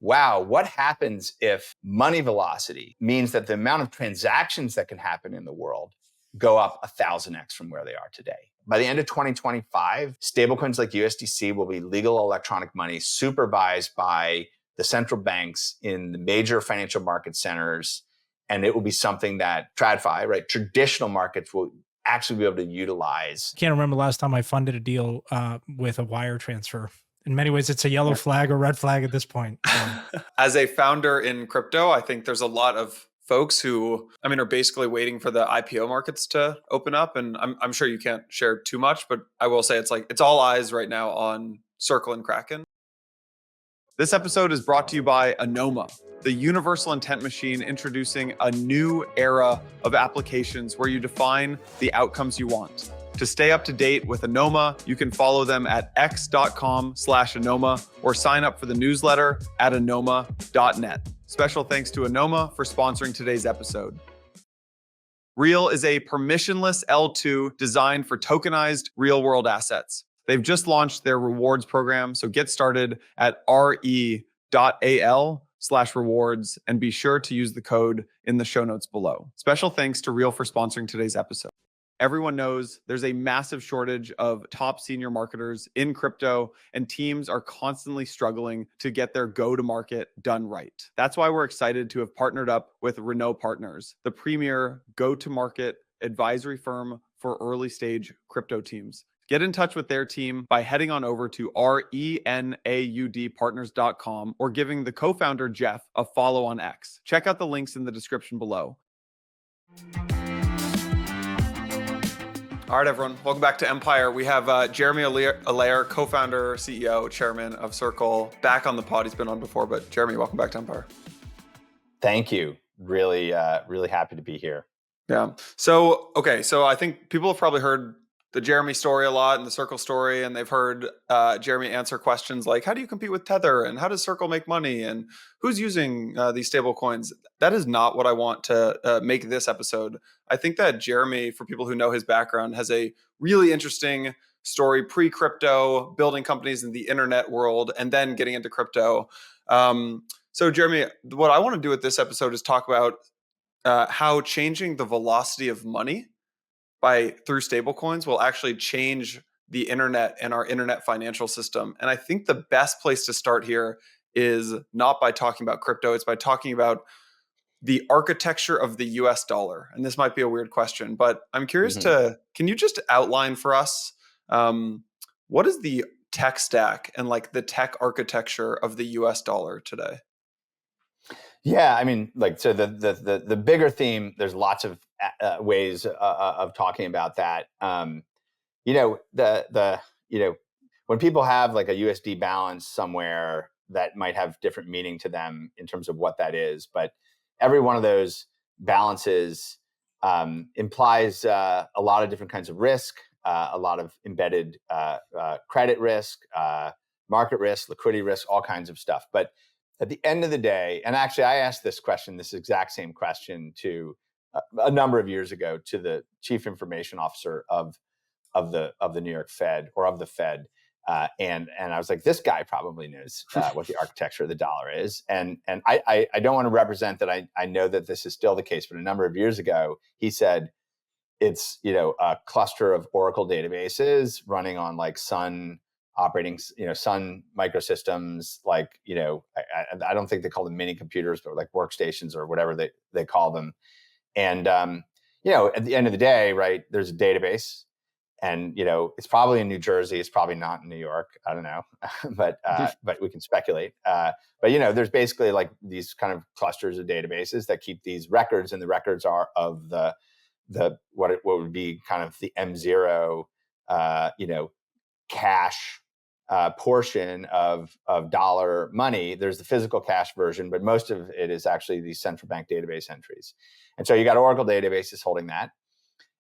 wow, what happens if money velocity means that the amount of transactions that can happen in the world go up 1,000x from where they are today? By the end of 2025, stablecoins like USDC will be legal electronic money supervised by the central banks in the major financial market centers. And it will be something that TradFi, right, traditional markets will actually be able to utilize. Can't remember the last time I funded a deal with a wire transfer. In many ways, it's a yellow flag or red flag at this point. So. As a founder in crypto, I think there's a lot of folks who, are basically waiting for the IPO markets to open up. And I'm sure you can't share too much, but I will say it's all eyes right now on Circle and Kraken. This episode is brought to you by Anoma, the universal intent machine, introducing a new era of applications where you define the outcomes you want. To stay up to date with Anoma, you can follow them at x.com/Anoma or sign up for the newsletter at anoma.net. Special thanks to Anoma for sponsoring today's episode. Re.al is a permissionless L2 designed for tokenized real-world assets. They've just launched their rewards program, so get started at re.al/rewards and be sure to use the code in the show notes below. Special thanks to Re.al for sponsoring today's episode. Everyone knows there's a massive shortage of top senior marketers in crypto, and teams are constantly struggling to get their go-to-market done right. That's why we're excited to have partnered up with Renault Partners, the premier go-to-market advisory firm for early-stage crypto teams. Get in touch with their team by heading on over to renaudpartners.com or giving the co-founder Jeff a follow on X. Check out the links in the description below. All right, everyone. Welcome back to Empire. We have Jeremy Allaire, co-founder, CEO, chairman of Circle, back on the pod. He's been on before, but Jeremy, welcome back to Empire. Thank you. Really happy to be here. Yeah. So I think people have probably heard the Jeremy story a lot and the Circle story, and they've heard Jeremy answer questions like, how do you compete with Tether? And how does Circle make money? And who's using these stable coins? That is not what I want to make this episode. I think that Jeremy, for people who know his background, has a really interesting story pre-crypto, building companies in the internet world, and then getting into crypto. So Jeremy, what I want to do with this episode is talk about how changing the velocity of money through stablecoins will actually change the internet and our internet financial system. And I think the best place to start here is not by talking about crypto, it's by talking about the architecture of the US dollar. And this might be a weird question, but I'm curious can you just outline for us what is the tech stack and like the tech architecture of the US dollar today? Yeah, so the bigger theme, there's lots of ways of talking about that. When people have like a USD balance somewhere, that might have different meaning to them in terms of what that is. But every one of those balances implies a lot of different kinds of risk, a lot of embedded credit risk, market risk, liquidity risk, all kinds of stuff. But at the end of the day, and actually I asked this exact same question to a number of years ago to the chief information officer of the New York Fed or of the Fed. And I was like, this guy probably knows what the architecture of the dollar is. And I don't want to represent that I know that this is still the case, but a number of years ago, he said it's, a cluster of Oracle databases running on like Sun Sun microsystems, like, I don't think they call them mini computers, but like workstations or whatever they call them. And, at the end of the day, right, there's a database and, it's probably in New Jersey. It's probably not in New York. I don't know, but we can speculate. But, there's basically like these kind of clusters of databases that keep these records, and the records are of the what would be kind of the M0, cash portion of dollar money. There's the physical cash version, but most of it is actually these central bank database entries. And so you got Oracle databases holding that.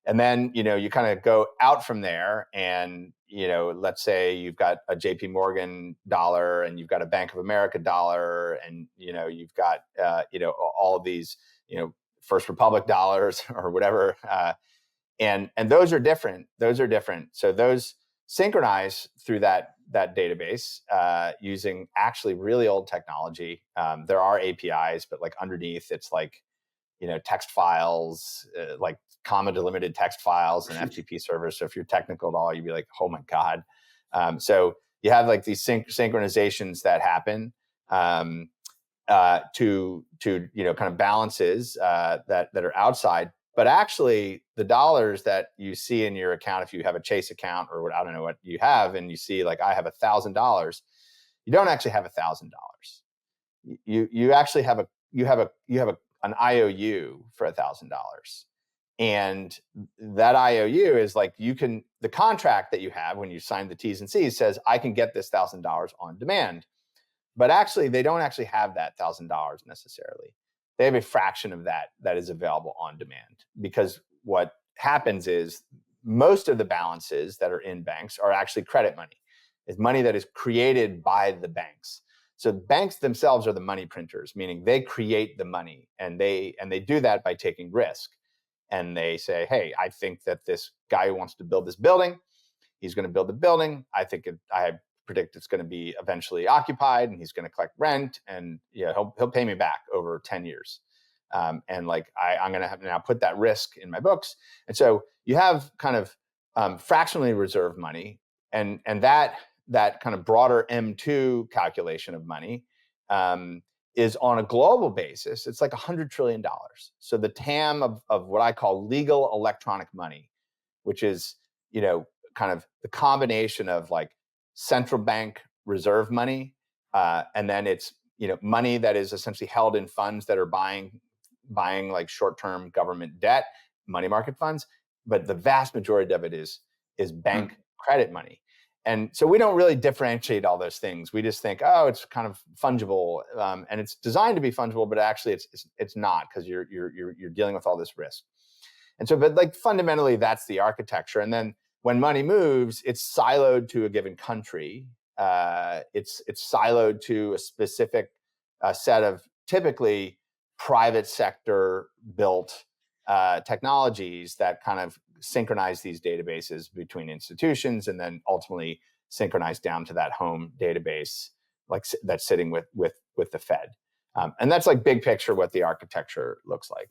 And then, you kind of go out from there and, let's say you've got a JP Morgan dollar and you've got a Bank of America dollar and, you've got, all of these, First Republic dollars or whatever. And those are different. So those synchronize through that database using actually really old technology. There are APIs, but like underneath, it's like, text files, like comma delimited text files and FTP servers. So if you're technical at all, you'd be like, oh my God. So you have like these synchronizations that happen to kind of balances that are outside. But actually, the dollars that you see in your account, if you have a Chase account or I don't know what you have, and you see like I have $1,000, you don't actually have $1,000. You actually have an IOU for $1,000, and that IOU is like the contract that you have when you sign the T's and C's says I can get this $1,000 on demand, but actually they don't actually have that $1,000 necessarily. They have a fraction of that is available on demand, because what happens is most of the balances that are in banks are actually credit money. It's money that is created by the banks. So banks themselves are the money printers, meaning they create the money, and they do that by taking risk. And they say, hey, I think that this guy who wants to build this building, he's going to build the building. I predict it's going to be eventually occupied, and he's going to collect rent, and he'll pay me back over 10 years. And like I'm going to have to now put that risk in my books. And so you have kind of fractionally reserved money, and that kind of broader M2 calculation of money is on a global basis, it's like $100 trillion. So the TAM of what I call legal electronic money, which is, kind of the combination of like central bank reserve money, and then it's, money that is essentially held in funds that are buying like short-term government debt, money market funds, but the vast majority of it is bank credit money. And so we don't really differentiate all those things. We just think, oh, it's kind of fungible, and it's designed to be fungible, but actually it's not, because you're dealing with all this risk. And so, but like fundamentally, that's the architecture. And then when money moves, it's siloed to a given country. It's siloed to a specific set of typically private sector built technologies that kind of synchronize these databases between institutions, and then ultimately synchronize down to that home database, like that's sitting with the Fed. And that's like big picture what the architecture looks like.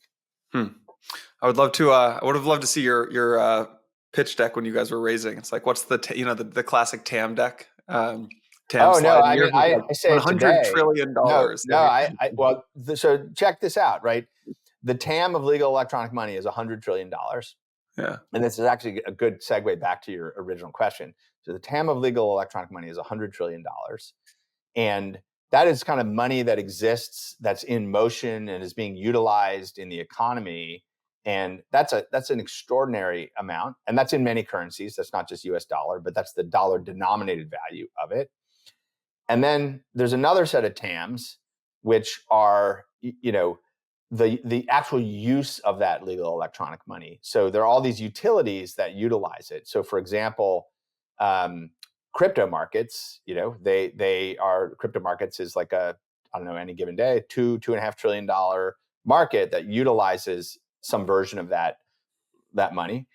I would love to. I would have loved to see your pitch deck when you guys were raising. It's like, what's the the classic TAM deck? TAM oh no, I mean, I say $100 trillion. Well, so check this out, right? The TAM of legal electronic money is $100 trillion. Yeah. And this is actually a good segue back to your original question. So the TAM of legal electronic money is $100 trillion. And that is kind of money that exists, that's in motion and is being utilized in the economy. And that's an extraordinary amount. And that's in many currencies. That's not just US dollar, but that's the dollar denominated value of it. And then there's another set of TAMs, which are, the actual use of that legal electronic money. So there are all these utilities that utilize it. So for example, crypto markets, crypto markets is like any given day, $2.5 trillion market that utilizes some version of that money.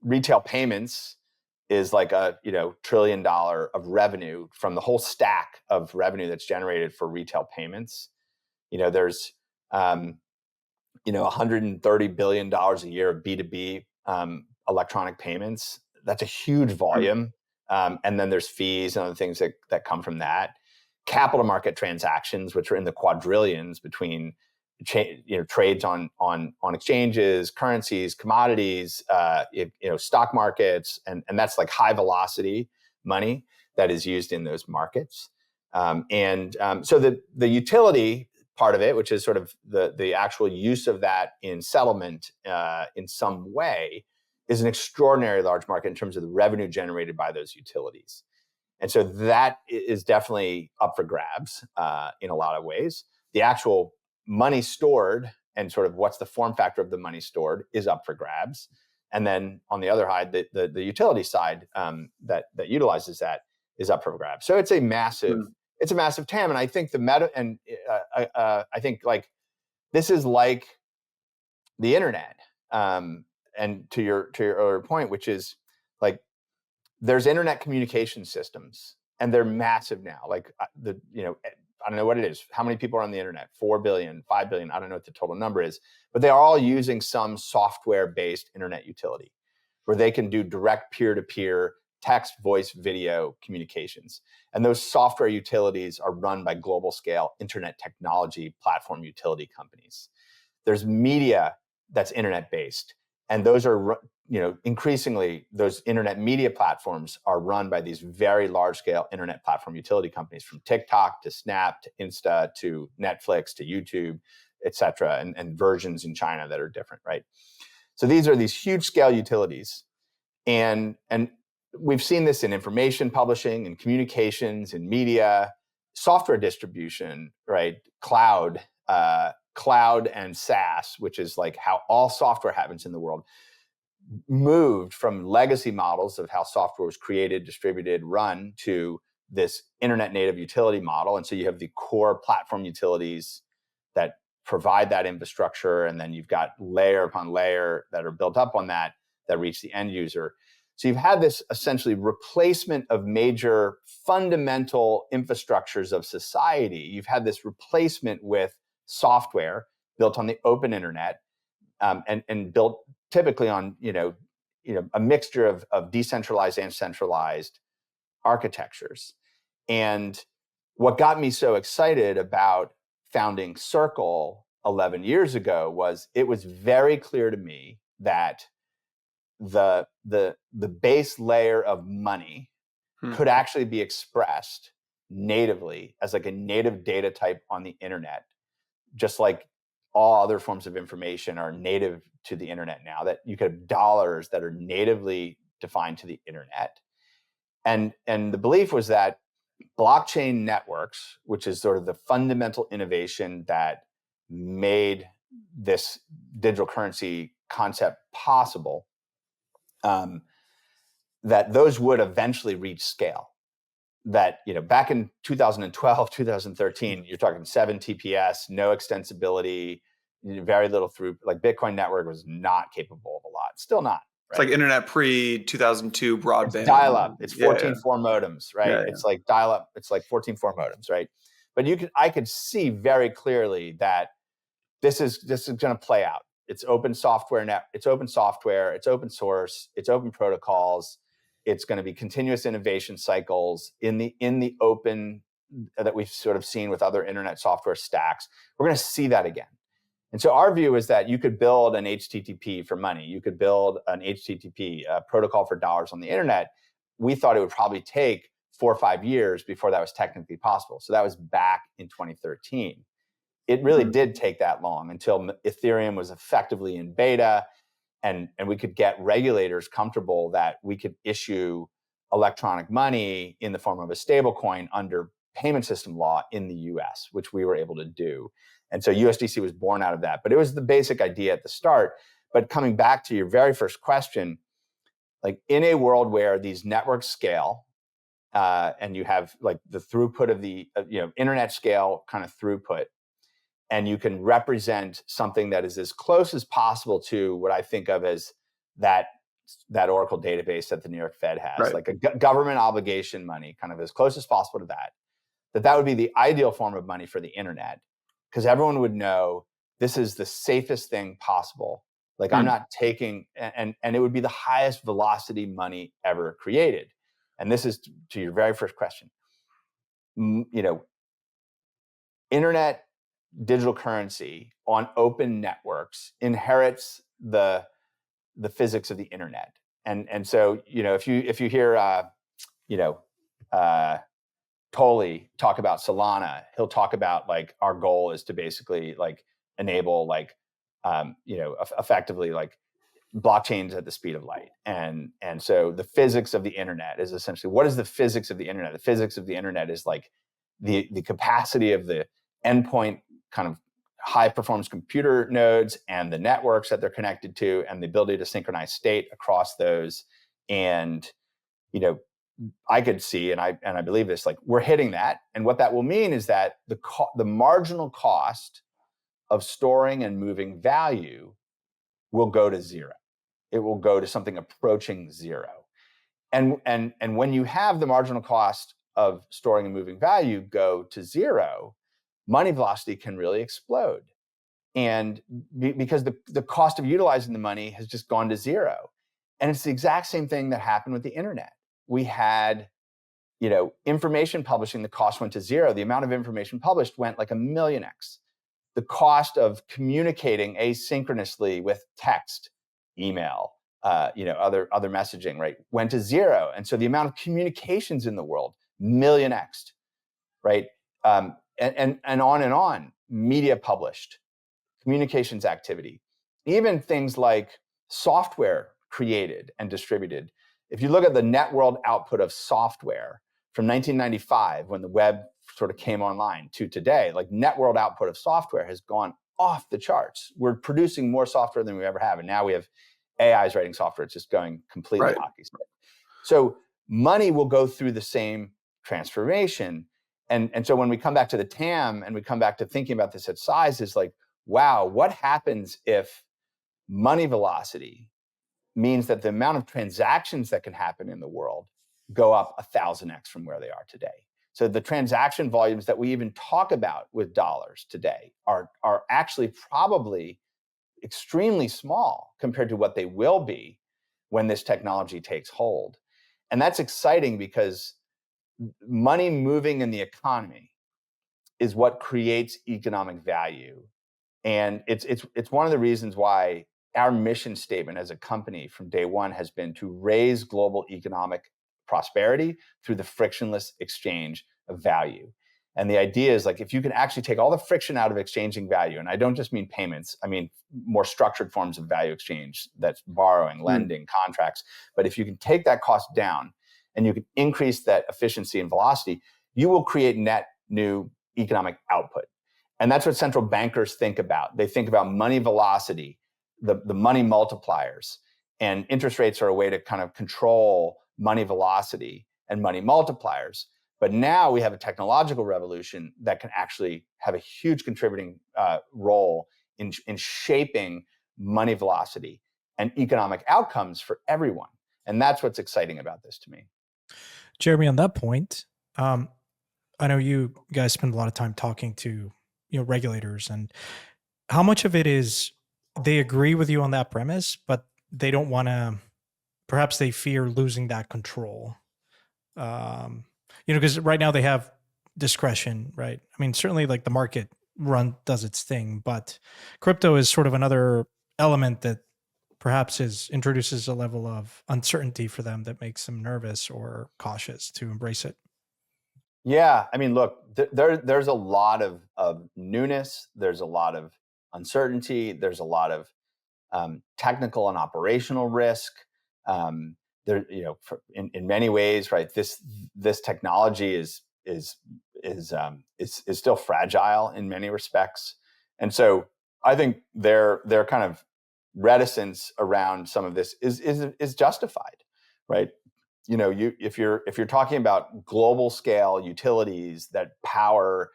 Retail payments is like a $1 trillion of revenue from the whole stack of revenue that's generated for retail payments. There's $130 billion a year of B2B electronic payments. That's a huge volume. And then there's fees and other things that come from that. Capital market transactions, which are in the quadrillions between trades on exchanges, currencies, commodities, stock markets, and that's like high velocity money that is used in those markets. So the utility part of it, which is sort of the actual use of that in settlement in some way, is an extraordinarily large market in terms of the revenue generated by those utilities. And so that is definitely up for grabs in a lot of ways. The actual money stored and sort of what's the form factor of the money stored is up for grabs. And then on the other side, the utility side that utilizes that is up for grabs. So it's a massive TAM. And I think I think like this is like the internet. And to your earlier point, which is like there's internet communication systems, and they're massive now. Like I don't know what it is. How many people are on the internet? 4 billion, 5 billion. I don't know what the total number is, but they are all using some software-based internet utility where they can do direct peer-to-peer text, voice, video communications. And those software utilities are run by global scale internet technology platform utility companies. There's media that's internet-based, and those are, increasingly those internet media platforms are run by these very large-scale internet platform utility companies, from TikTok to Snap to Insta to Netflix to YouTube, et cetera, and versions in China that are different, right? So these are these huge scale utilities, and we've seen this in information publishing and communications and media, software distribution, right? Cloud and SaaS, which is like how all software happens in the world, moved from legacy models of how software was created, distributed, run, to this internet native utility model. And so you have the core platform utilities that provide that infrastructure, and then you've got layer upon layer that are built up on that reach the end user. So you've had this essentially replacement of major fundamental infrastructures of society. You've had this replacement with software built on the open internet, and built typically on a mixture of decentralized and centralized architectures. And what got me so excited about founding Circle 11 years ago was it was very clear to me that the base layer of money could actually be expressed natively as like a native data type on the internet, just like all other forms of information are native to the internet now, that you could have dollars that are natively defined to the internet. And the belief was that blockchain networks, which is sort of the fundamental innovation that made this digital currency concept possible, that those would eventually reach scale. That, back in 2012, 2013, you're talking 7 TPS, no extensibility, very little through, like Bitcoin network was not capable of a lot, still not. Right? It's like internet pre-2002 broadband. It's dial-up. It's 14.4 modems, right? Yeah. It's like dial-up. It's like 14.4 modems, right? But I could see very clearly that this is going to play out. It's open software it's open software, it's open source, it's open protocols. It's going to be continuous innovation cycles in the open that we've sort of seen with other internet software stacks. We're going to see that again. And so our view is that you could build an HTTP for money. You could build an HTTP protocol for dollars on the internet. We thought it would probably take 4 or 5 years before that was technically possible. So that was back in 2013. It really did take that long until Ethereum was effectively in beta, and we could get regulators comfortable that we could issue electronic money in the form of a stablecoin under payment system law in the US, which we were able to do. And so USDC was born out of that. But it was the basic idea at the start. But coming back to your very first question, like in a world where these networks scale, and you have like the throughput of the internet scale kind of throughput, and you can represent something that is as close as possible to what I think of as that Oracle database that the New York Fed has, right? Like a government obligation money, kind of as close as possible to that would be the ideal form of money for the internet, because everyone would know this is the safest thing possible. Like I'm not taking, and it would be the highest velocity money ever created. And this is to your very first question. Internet digital currency on open networks inherits the physics of the internet. And so, if you hear Tolley talk about Solana, he'll talk about like our goal is to basically like enable like effectively like blockchains at the speed of light. And so the physics of the internet is essentially, what is the physics of the internet? The physics of the internet is like the capacity of the endpoint kind of high performance computer nodes and the networks that they're connected to, and the ability to synchronize state across those. And I could see, and I believe this, like we're hitting that. And what that will mean is that the marginal cost of storing and moving value will go to zero. It will go to something approaching zero. And when you have the marginal cost of storing and moving value go to zero, money velocity can really explode. And because the cost of utilizing the money has just gone to zero. And it's the exact same thing that happened with the internet. We had, information publishing, the cost went to zero. The amount of information published went like 1,000,000x. The cost of communicating asynchronously with text, email, other messaging, right, went to zero. And so the amount of communications in the world, 1,000,000x, right? And on and on. Media published, communications activity, even things like software created and distributed. If you look at the net world output of software from 1995, when the web sort of came online, to today, like net world output of software has gone off the charts. We're producing more software than we ever have. And now we have AIs writing software. It's just going completely hockey stick. So money will go through the same transformation. And so when we come back to the TAM and we come back to thinking about this at size, is like, wow, what happens if money velocity means that the amount of transactions that can happen in the world go up 1,000x from where they are today? So the transaction volumes that we even talk about with dollars today are actually probably extremely small compared to what they will be when this technology takes hold. And that's exciting because money moving in the economy is what creates economic value. And it's one of the reasons why our mission statement as a company from day one has been to raise global economic prosperity through the frictionless exchange of value. And the idea is, like, if you can actually take all the friction out of exchanging value, and I don't just mean payments, I mean more structured forms of value exchange, that's borrowing, lending, contracts. But if you can take that cost down and you can increase that efficiency and velocity, you will create net new economic output. And that's what central bankers think about. They think about money velocity, the money multipliers, and interest rates are a way to kind of control money velocity and money multipliers. But now we have a technological revolution that can actually have a huge contributing role in shaping money velocity and economic outcomes for everyone. And that's what's exciting about this to me. Jeremy, on that point, I know you guys spend a lot of time talking to regulators, and how much of it is they agree with you on that premise, but they don't want to, perhaps they fear losing that control. Because right now they have discretion, right? I mean, certainly like the market does its thing, but crypto is sort of another element that perhaps introduces a level of uncertainty for them that makes them nervous or cautious to embrace it. Yeah, I mean, look, there's a lot of newness. There's a lot of uncertainty. There's a lot of technical and operational risk. In many ways, right? This technology is still fragile in many respects, and so I think their kind of reticence around some of this is justified, right? If you're talking about global scale utilities that power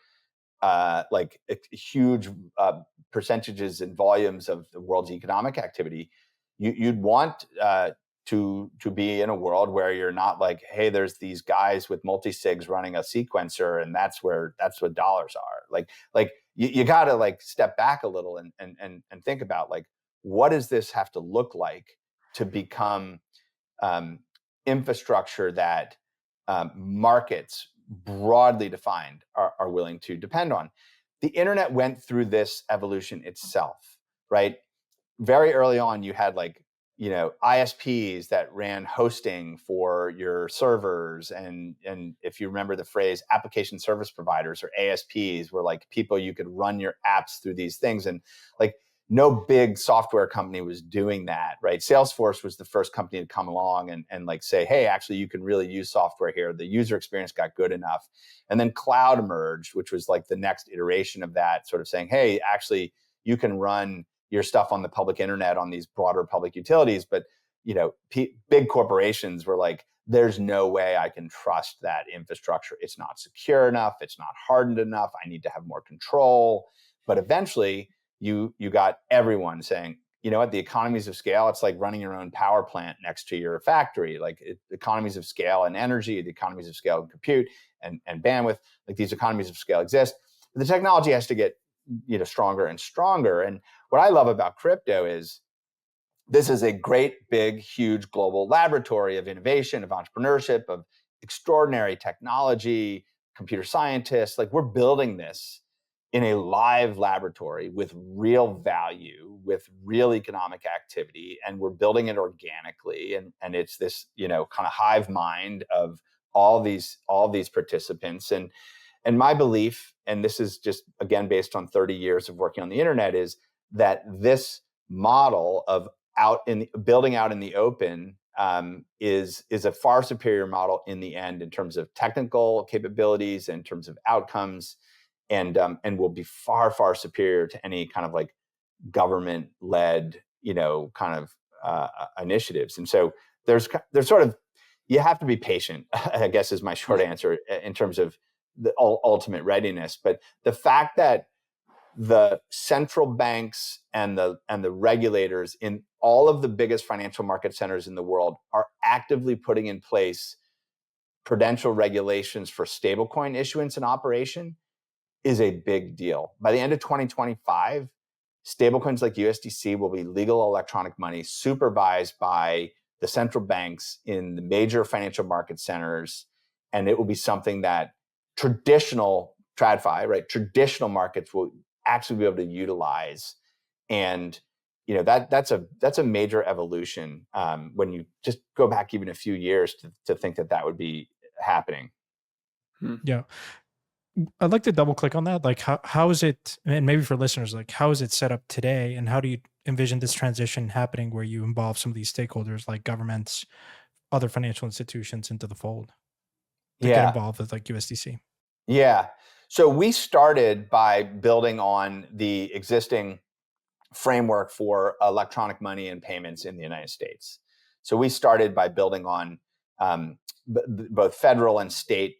like huge percentages and volumes of the world's economic activity, you'd want to be in a world where you're not like, hey, there's these guys with multi-sigs running a sequencer, and that's what dollars are. Like you got to like step back a little and think about, like, what does this have to look like to become infrastructure that markets broadly defined are willing to depend on. The internet went through this evolution itself, right? Very early on, you had ISPs that ran hosting for your servers, and if you remember the phrase, application service providers, or ASPs, were like people you could run your apps through these things, and like no big software company was doing that, right? Salesforce was the first company to come along and like say, hey, actually you can really use software here. The user experience got good enough. And then cloud emerged, which was like the next iteration of that, sort of saying, hey, actually you can run your stuff on the public internet on these broader public utilities. But big corporations were like, there's no way I can trust that infrastructure. It's not secure enough. It's not hardened enough. I need to have more control. But eventually you got everyone saying, you know what, the economies of scale, it's like running your own power plant next to your factory. Like economies of scale in energy, the economies of scale in compute and bandwidth, like these economies of scale exist. But the technology has to get, you know, stronger and stronger. And what I love about crypto is this is a great, big, huge global laboratory of innovation, of entrepreneurship, of extraordinary technology, computer scientists. Like we're building this in a live laboratory with real value, with real economic activity, and we're building it organically. And it's this, you know, kind of hive mind of all these participants. And my belief, and this is just again based on 30 years of working on the internet, is that this model of building out in the open is a far superior model in the end in terms of technical capabilities, in terms of outcomes, and will be far, far superior to any kind of like government-led, you know, kind of initiatives. And so there's sort of, you have to be patient, I guess is my short answer in terms of the ultimate readiness. But the fact that the central banks and the regulators in all of the biggest financial market centers in the world are actively putting in place prudential regulations for stablecoin issuance and operation is a big deal. By the end of 2025, stablecoins like USDC will be legal electronic money supervised by the central banks in the major financial market centers. And it will be something that traditional TradFi, right, traditional markets will actually be able to utilize. And you know, that's a major evolution when you just go back even a few years to think that would be happening. Yeah. I'd like to double click on that. Like how is it, and maybe for listeners, like how is it set up today, and how do you envision this transition happening where you involve some of these stakeholders like governments, other financial institutions into the fold to get involved with like USDC? Yeah. So we started by building on the existing framework for electronic money and payments in the United States. So we started by building on both federal and state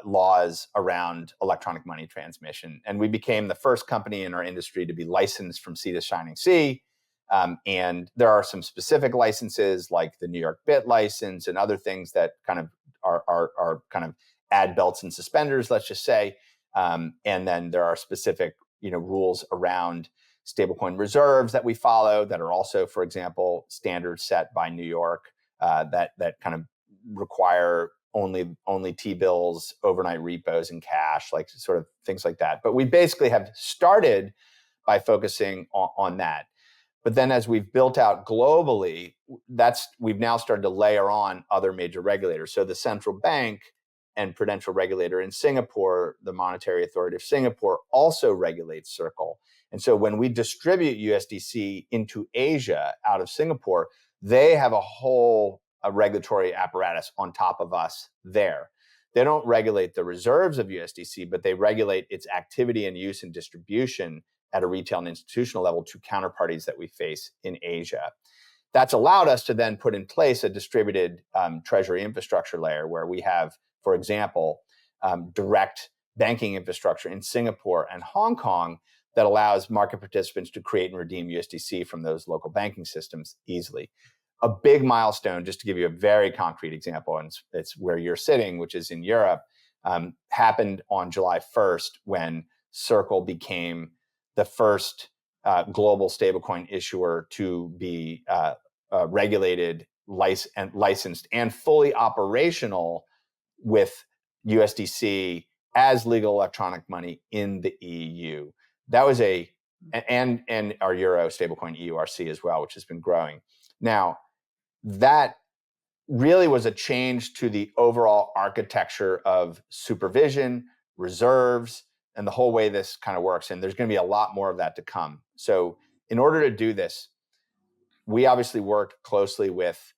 laws around electronic money transmission. And we became the first company in our industry to be licensed from sea to shining sea. And there are some specific licenses like the New York BIT license and other things that kind of are kind of add belts and suspenders, let's just say. And then there are specific, you know, rules around stablecoin reserves that we follow that are also, for example, standards set by New York that kind of require only T-bills, overnight repos, and cash, like sort of things like that. But we basically have started by focusing on that. But then as we've built out globally, we've now started to layer on other major regulators. So the central bank and prudential regulator in Singapore, the Monetary Authority of Singapore, also regulates Circle. And so when we distribute USDC into Asia out of Singapore, they have a whole regulatory apparatus on top of us there. They don't regulate the reserves of USDC, but they regulate its activity and use and distribution at a retail and institutional level to counterparties that we face in Asia. That's allowed us to then put in place a distributed treasury infrastructure layer where we have, for example, direct banking infrastructure in Singapore and Hong Kong that allows market participants to create and redeem USDC from those local banking systems easily. A big milestone, just to give you a very concrete example, and it's where you're sitting, which is in Europe, happened on July 1st when Circle became the first global stablecoin issuer to be regulated, licensed, and fully operational with USDC as legal electronic money in the EU. That was and our Euro stablecoin EURC as well, which has been growing. Now, that really was a change to the overall architecture of supervision, reserves, and the whole way this kind of works. And there's going to be a lot more of that to come. So in order to do this, we obviously worked closely with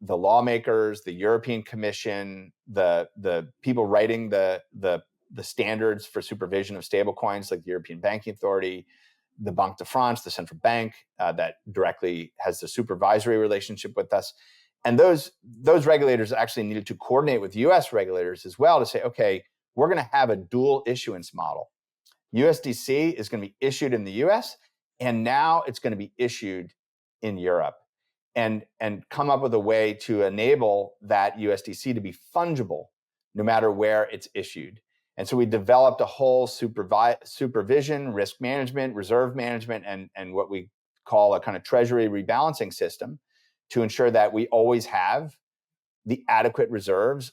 the lawmakers, the European Commission, the people writing the standards for supervision of stablecoins, like the European Banking Authority, the Banque de France, the central bank that directly has the supervisory relationship with us. And those regulators actually needed to coordinate with US regulators as well to say, okay, we're going to have a dual issuance model. USDC is going to be issued in the US And now it's going to be issued in Europe, and come up with a way to enable that USDC to be fungible no matter where it's issued. And so we developed a whole supervision, risk management, reserve management, and what we call a kind of treasury rebalancing system to ensure that we always have the adequate reserves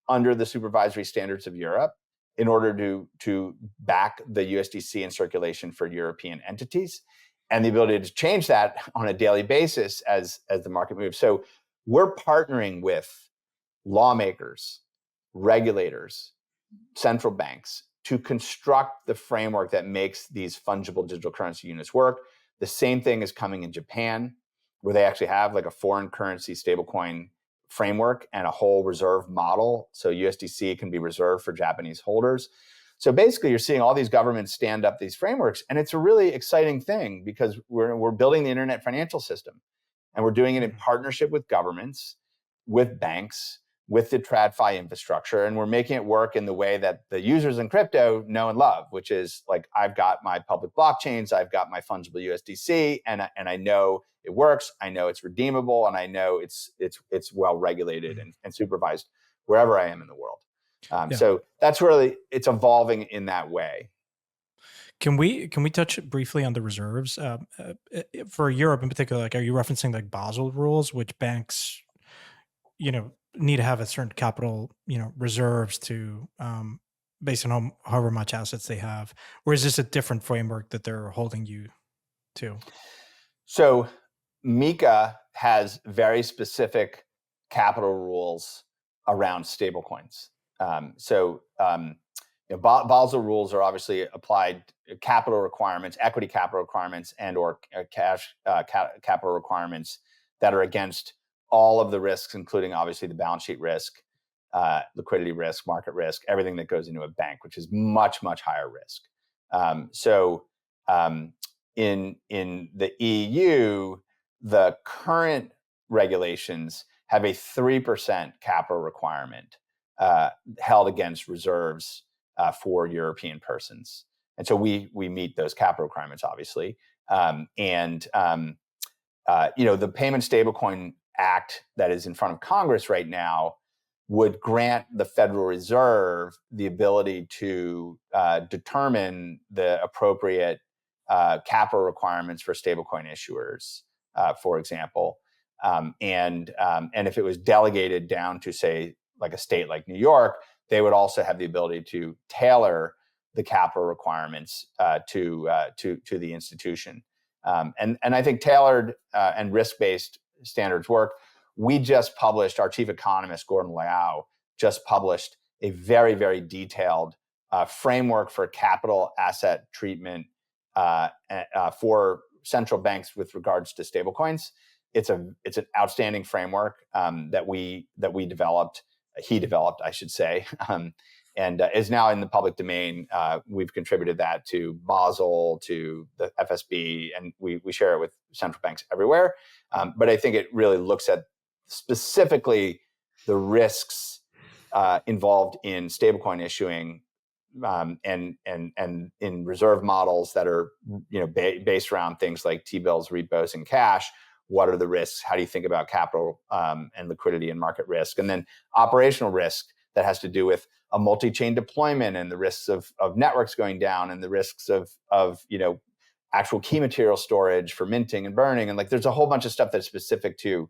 under the supervisory standards of Europe in order to back the USDC in circulation for European entities, and the ability to change that on a daily basis as the market moves. So we're partnering with lawmakers, regulators, central banks to construct the framework that makes these fungible digital currency units work. The same thing is coming in Japan, where they actually have like a foreign currency stablecoin framework and a whole reserve model. So USDC can be reserved for Japanese holders. So basically, you're seeing all these governments stand up these frameworks, and it's a really exciting thing because we're building the internet financial system, and we're doing it in partnership with governments, with banks, with the TradFi infrastructure, and we're making it work in the way that the users in crypto know and love, which is like, I've got my public blockchains, I've got my fungible USDC, and I know it works, I know it's redeemable, and I know it's well regulated and supervised wherever I am in the world. So that's really, it's evolving in that way. Can we touch briefly on the reserves for Europe in particular? Like, are you referencing like Basel rules, which banks, need to have a certain capital, reserves to, based on however much assets they have, or is this a different framework that they're holding you to? So MiCA has very specific capital rules around stablecoins. Basel rules are obviously applied capital requirements, equity capital requirements, and or cash capital requirements that are against all of the risks, including obviously the balance sheet risk, liquidity risk, market risk, everything that goes into a bank, which is much, much higher risk. In the EU, the current regulations have a 3% capital requirement held against reserves for European persons. And so we meet those capital requirements, obviously. The Payment Stablecoin Act that is in front of Congress right now would grant the Federal Reserve the ability to determine the appropriate capital requirements for stablecoin issuers, for example. And if it was delegated down to, say, like a state like New York, they would also have the ability to tailor the capital requirements to the institution. And I think tailored and risk-based standards work. We just published, our chief economist, Gordon Liao, just published a very, very detailed framework for capital asset treatment for central banks with regards to stablecoins. It's an outstanding framework that we developed. He developed, I should say, and is now in the public domain. We've contributed that to Basel, to the FSB, and we share it with central banks everywhere. But I think it really looks at specifically the risks involved in stablecoin issuing and in reserve models that are based around things like T-bills, repos, and cash. What are the risks? How do you think about capital and liquidity and market risk? And then operational risk that has to do with a multi-chain deployment and the risks of networks going down and the risks of actual key material storage for minting and burning. And there's a whole bunch of stuff that's specific to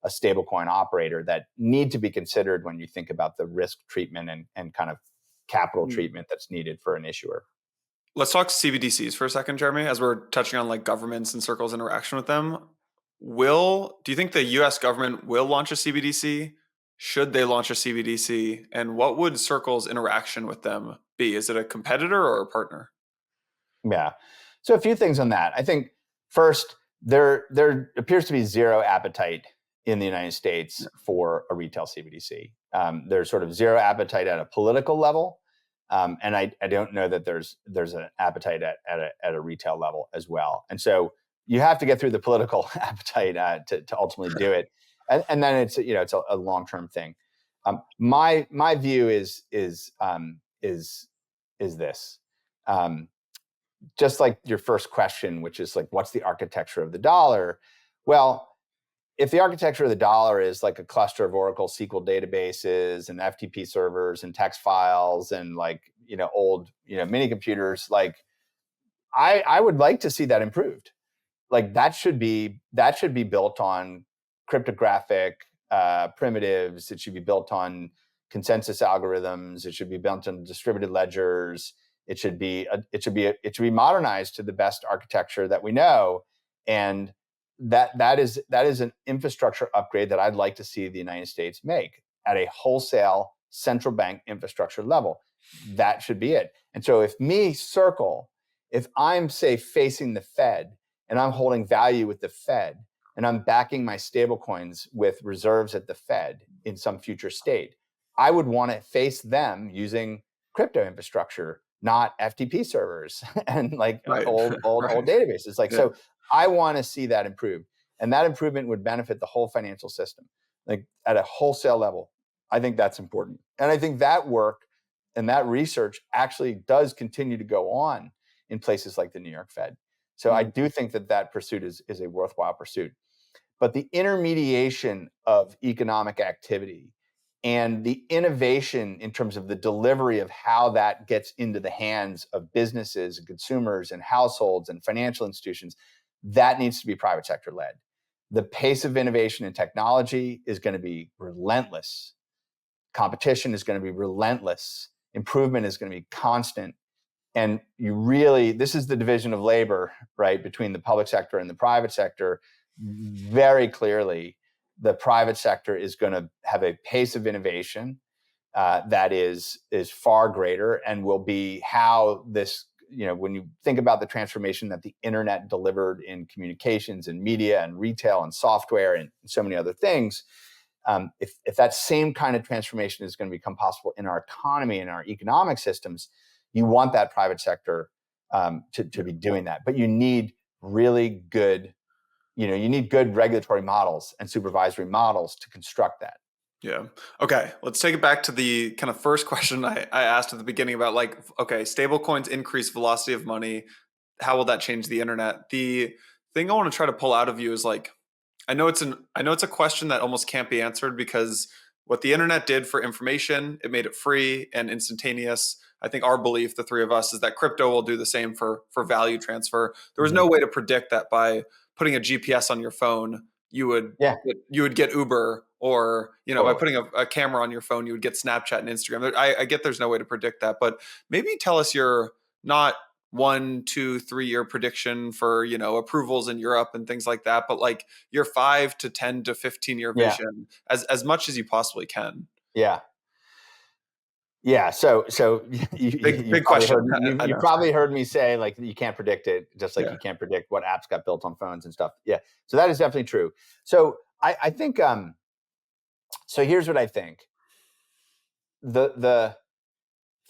a stablecoin operator that need to be considered when you think about the risk treatment and kind of capital treatment that's needed for an issuer. Let's talk CBDCs for a second, Jeremy, as we're touching on governments and Circle's interaction with them. Do you think the US government will launch a CBDC? Should they launch a CBDC? And what would Circle's interaction with them be? Is it a competitor or a partner? Yeah. So a few things on that. I think first, there appears to be zero appetite in the United States for a retail CBDC. There's sort of zero appetite at a political level. And I don't know that there's an appetite at a retail level as well. And so you have to get through the political appetite to ultimately do it, and then it's a long-term thing. My view is this: just like your first question, which is like, what's the architecture of the dollar? Well, if the architecture of the dollar is like a cluster of Oracle SQL databases and FTP servers and text files and like, old, mini computers, like I would like to see that improved. Like that should be built on cryptographic primitives. It should be built on consensus algorithms. It should be built on distributed ledgers. It should be modernized to the best architecture that we know, and that is an infrastructure upgrade that I'd like to see the United States make at a wholesale central bank infrastructure level. That should be it. And so if I'm, say, facing the Fed and I'm holding value with the Fed and I'm backing my stablecoins with reserves at the Fed in some future state, I would want to face them using crypto infrastructure, not FTP servers and like old databases. Like, so I want to see that improve, and that improvement would benefit the whole financial system, like at a wholesale level. I think that's important. And I think that work and that research actually does continue to go on in places like the New York Fed. So I do think that pursuit is a worthwhile pursuit. But the intermediation of economic activity and the innovation in terms of the delivery of how that gets into the hands of businesses and consumers and households and financial institutions, that needs to be private sector led. The pace of innovation and technology is going to be relentless. Competition is going to be relentless. Improvement is going to be constant. And this is the division of labor, right, between the public sector and the private sector. Very clearly, the private sector is going to have a pace of innovation that is far greater, and will be how this, when you think about the transformation that the internet delivered in communications and media and retail and software and so many other things, if that same kind of transformation is going to become possible in our economy and our economic systems, you want that private sector to be doing that. But you need really good, you need good regulatory models and supervisory models to construct that. Yeah. Okay. Let's take it back to the kind of first question I asked at the beginning about like, okay, stablecoins increase velocity of money. How will that change the internet? The thing I want to try to pull out of you is like, I know it's a question that almost can't be answered, because what the internet did for information, it made it free and instantaneous. I think our belief, the three of us, is that crypto will do the same for value transfer. There was no way to predict that by putting a GPS on your phone, you would get Uber, or by putting a camera on your phone, you would get Snapchat and Instagram. I get there's no way to predict that, but maybe tell us your not 1, 2, 3 year prediction for approvals in Europe and things like that, but like your 5 to 10 to 15 year vision, as much as you possibly can. Yeah. So big question. You probably heard me say like you can't predict it, just like you can't predict what apps got built on phones and stuff. Yeah. So that is definitely true. So I think so here's what I think. The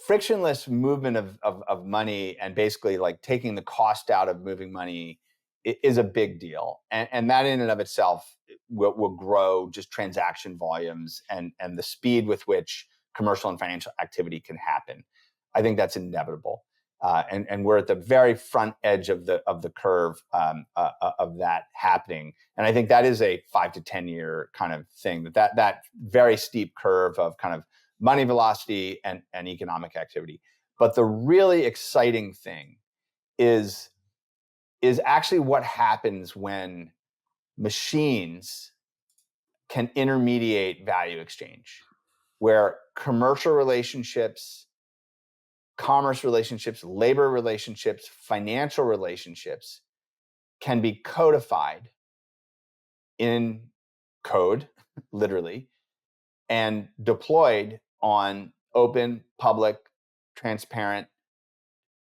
frictionless movement of money, and basically like taking the cost out of moving money, is a big deal. And that in and of itself will grow just transaction volumes and the speed with which commercial and financial activity can happen. I think that's inevitable. And we're at the very front edge of the curve of that happening. And I think that is a 5 to 10 year kind of thing, that very steep curve of kind of money velocity and economic activity. But the really exciting thing is actually what happens when machines can intermediate value exchange, where commercial relationships, commerce relationships, labor relationships, financial relationships can be codified in code, literally, and deployed on open, public, transparent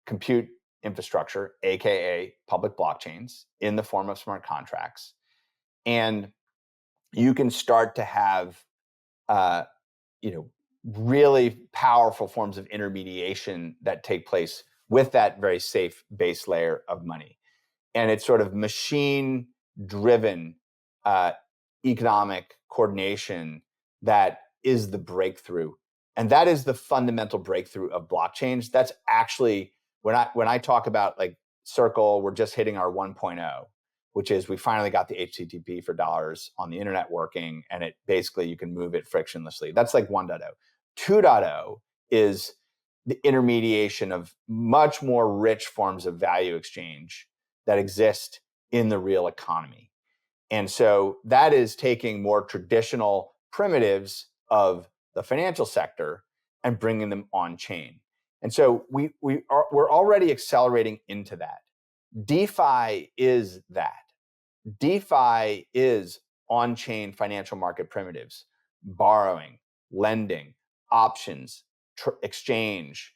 compute infrastructure, aka public blockchains, in the form of smart contracts. And you can start to have really powerful forms of intermediation that take place with that very safe base layer of money. And it's sort of machine driven economic coordination that is the breakthrough. And that is the fundamental breakthrough of blockchains. That's actually, when I talk about like Circle, we're just hitting our 1.0, which is we finally got the HTTP for dollars on the internet working, and it basically you can move it frictionlessly. That's like 1.0. 2.0 is the intermediation of much more rich forms of value exchange that exist in the real economy. And so that is taking more traditional primitives of the financial sector and bringing them on chain. And so we're already accelerating into that. DeFi is that. DeFi is on-chain financial market primitives, borrowing, lending, options, exchange,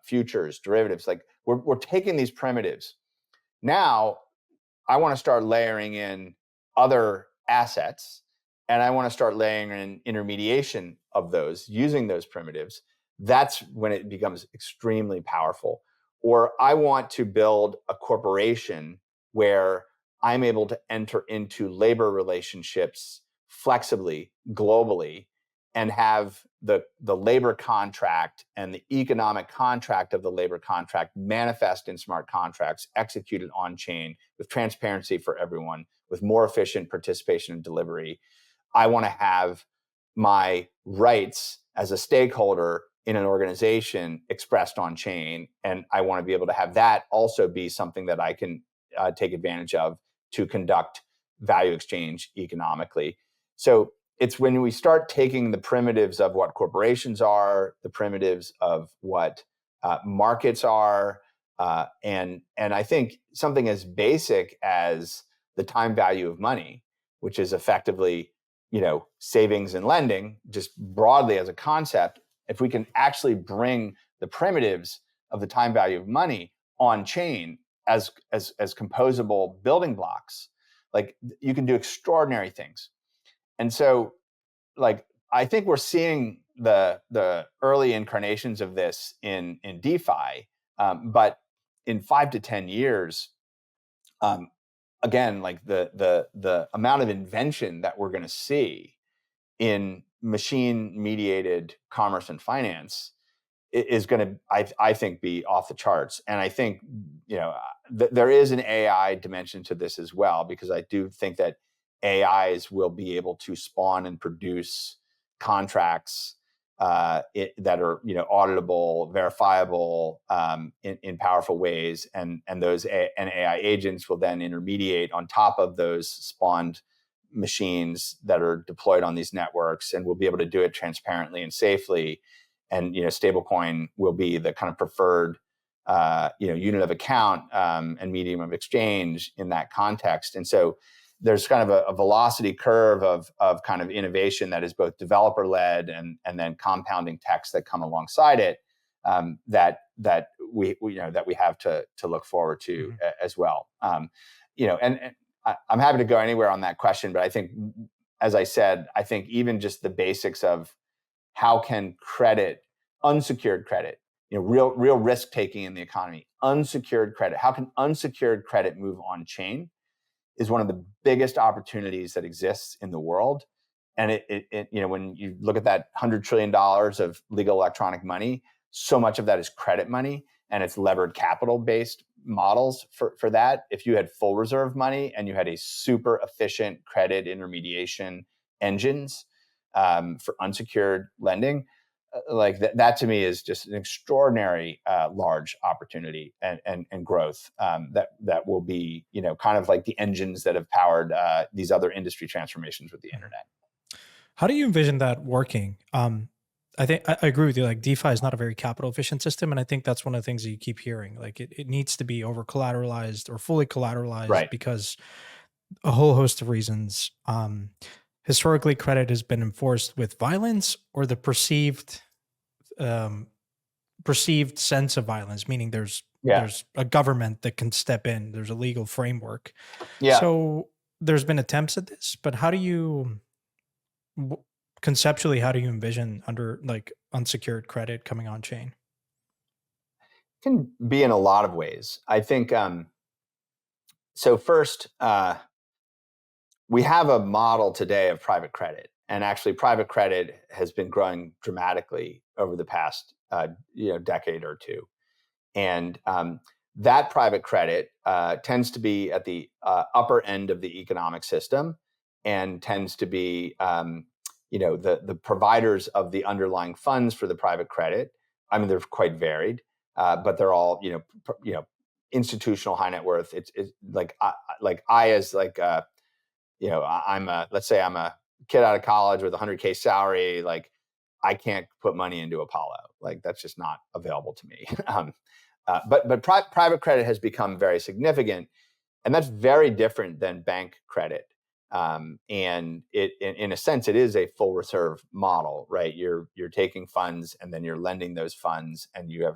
futures, derivatives. Like we're taking these primitives. Now, I want to start layering in other assets, and I want to start layering in intermediation of those using those primitives. That's when it becomes extremely powerful. Or I want to build a corporation where I'm able to enter into labor relationships flexibly, globally, and have the labor contract and the economic contract of the labor contract manifest in smart contracts executed on chain with transparency for everyone, with more efficient participation and delivery. I want to have my rights as a stakeholder in an organization expressed on chain, and I want to be able to have that also be something that I can take advantage of to conduct value exchange economically. So it's when we start taking the primitives of what corporations are, the primitives of what markets are, and I think something as basic as the time value of money, which is effectively, savings and lending, just broadly as a concept. If we can actually bring the primitives of the time value of money on chain as composable building blocks, like you can do extraordinary things. And so, like, I think we're seeing the early incarnations of this in DeFi, but in 5 to 10 years, again, like the amount of invention that we're going to see in machine-mediated commerce and finance is going to, I think, be off the charts. And I think, there is an AI dimension to this as well, because I do think that AIs will be able to spawn and produce contracts that are, auditable, verifiable in powerful ways, and those AI agents will then intermediate on top of those spawned machines that are deployed on these networks, and we'll be able to do it transparently and safely. And stablecoin will be the kind of preferred unit of account and medium of exchange in that context. And so there's kind of a velocity curve of kind of innovation that is both developer led and then compounding techs that come alongside it that we have to look forward to as well. And I'm happy to go anywhere on that question, but I think, as I said, I think even just the basics of how can unsecured credit, real risk taking in the economy, unsecured credit, how can unsecured credit move on chain is one of the biggest opportunities that exists in the world. And it when you look at that $100 trillion of legal electronic money, so much of that is credit money, and it's levered capital based models for that. If you had full reserve money and you had a super efficient credit intermediation engines for unsecured lending, like that to me is just an extraordinary large opportunity and growth that will be kind of like the engines that have powered these other industry transformations with the internet. How do you envision that working? I think I agree with you. Like, DeFi is not a very capital efficient system, and I think that's one of the things that you keep hearing. Like, it needs to be over collateralized or fully collateralized, right? Because a whole host of reasons. Historically, credit has been enforced with violence or the perceived sense of violence, meaning there's a government that can step in. There's a legal framework. Yeah. So there's been attempts at this, but conceptually, how do you envision unsecured credit coming on chain? It can be in a lot of ways. I think, so first, we have a model today of private credit, and actually private credit has been growing dramatically over the past decade or two. And that private credit tends to be at the upper end of the economic system, and tends to be the providers of the underlying funds for the private credit. I mean, they're quite varied, but they're all institutional high net worth. It's like let's say I'm a kid out of college with $100K salary. Like, I can't put money into Apollo. Like, that's just not available to me. But private credit has become very significant, and that's very different than bank credit. And it, in a sense, it is a full reserve model, right? You're taking funds and then you're lending those funds, and you have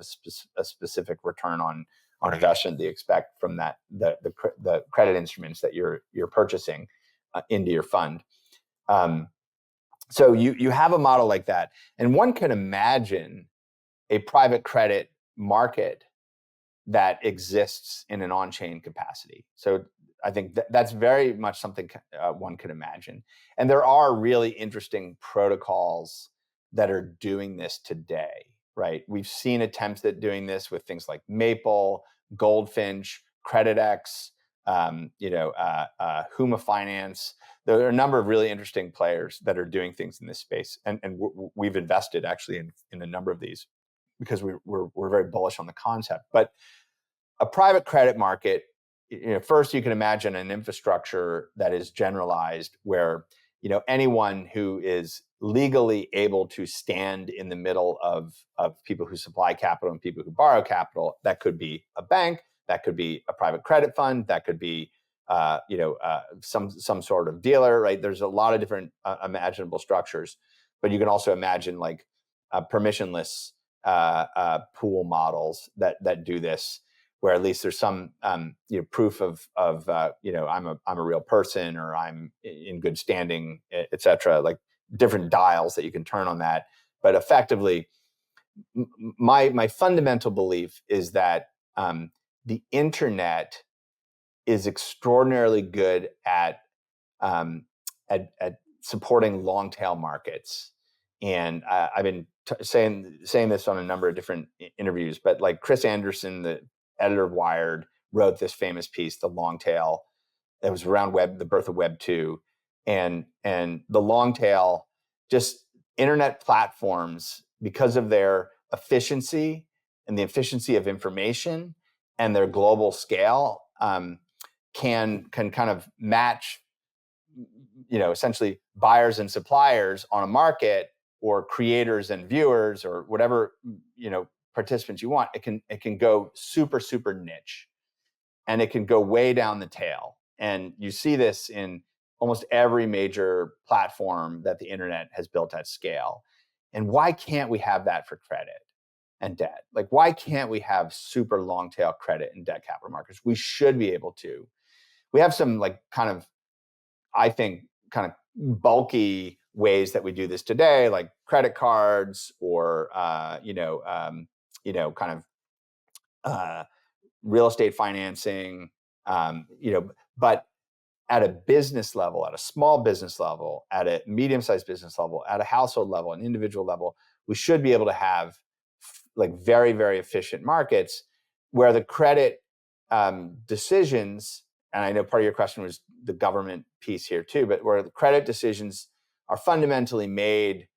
a specific return on investment that you expect from that the credit instruments that you're purchasing into your fund. So you have a model like that, and one can imagine a private credit market that exists in an on-chain capacity. So I think that's very much something one could imagine. And there are really interesting protocols that are doing this today, right? We've seen attempts at doing this with things like Maple, Goldfinch, CreditX, Huma Finance. There are a number of really interesting players that are doing things in this space. And we've invested actually in a number of these because we're very bullish on the concept. But a private credit market, first you can imagine an infrastructure that is generalized, where anyone who is legally able to stand in the middle of people who supply capital and people who borrow capital. That could be a bank, that could be a private credit fund, that could be some sort of dealer, right? There's a lot of different imaginable structures, but you can also imagine like permissionless pool models that do this, where at least there's some proof of I'm a real person, or I'm in good standing, et cetera, like different dials that you can turn on that. But effectively, my fundamental belief is that the internet is extraordinarily good at supporting long tail markets. And I've been saying this on a number of different interviews, but like Chris Anderson, the editor of Wired, wrote this famous piece, The Long Tail, that was around the birth of Web 2. And the long tail, just internet platforms, because of their efficiency and the efficiency of information and their global scale, can kind of match, essentially buyers and suppliers on a market, or creators and viewers, or whatever, participants you want. It can go super, super niche, and it can go way down the tail. And you see this in almost every major platform that the internet has built at scale. And why can't we have that for credit and debt? Like, why can't we have super long tail credit and debt capital markets? We should be able to. We have some I think kind of bulky ways that we do this today, like credit cards, or real estate financing, but at a business level, at a small business level, at a medium-sized business level, at a household level, an individual level, we should be able to have like very, very efficient markets where the credit decisions, and I know part of your question was the government piece here too, but where the credit decisions are fundamentally made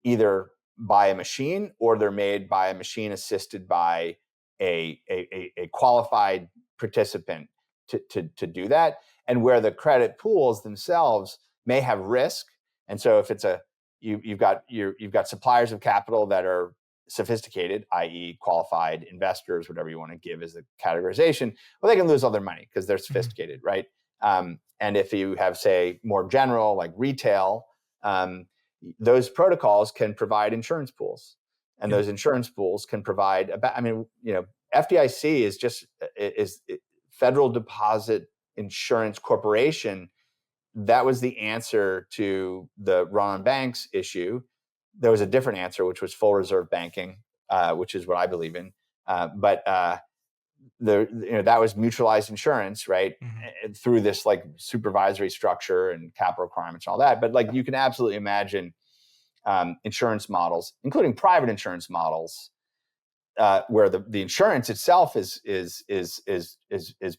either by a machine, or they're made by a machine assisted by a qualified participant to do that, and where the credit pools themselves may have risk. And so if it's you've got suppliers of capital that are sophisticated, i.e. qualified investors, whatever you want to give as a categorization, well, they can lose all their money because they're sophisticated, right? And if you have, say, more general, like retail, those protocols can provide insurance pools, and those insurance pools can provide FDIC is Federal Deposit Insurance Corporation. That was the answer to the run on banks issue. There was a different answer, which was full reserve banking, which is what I believe in. But that was mutualized insurance, right? Mm-hmm. Through this like supervisory structure and capital requirements and all that. But like, you can absolutely imagine insurance models, including private insurance models, where the insurance itself is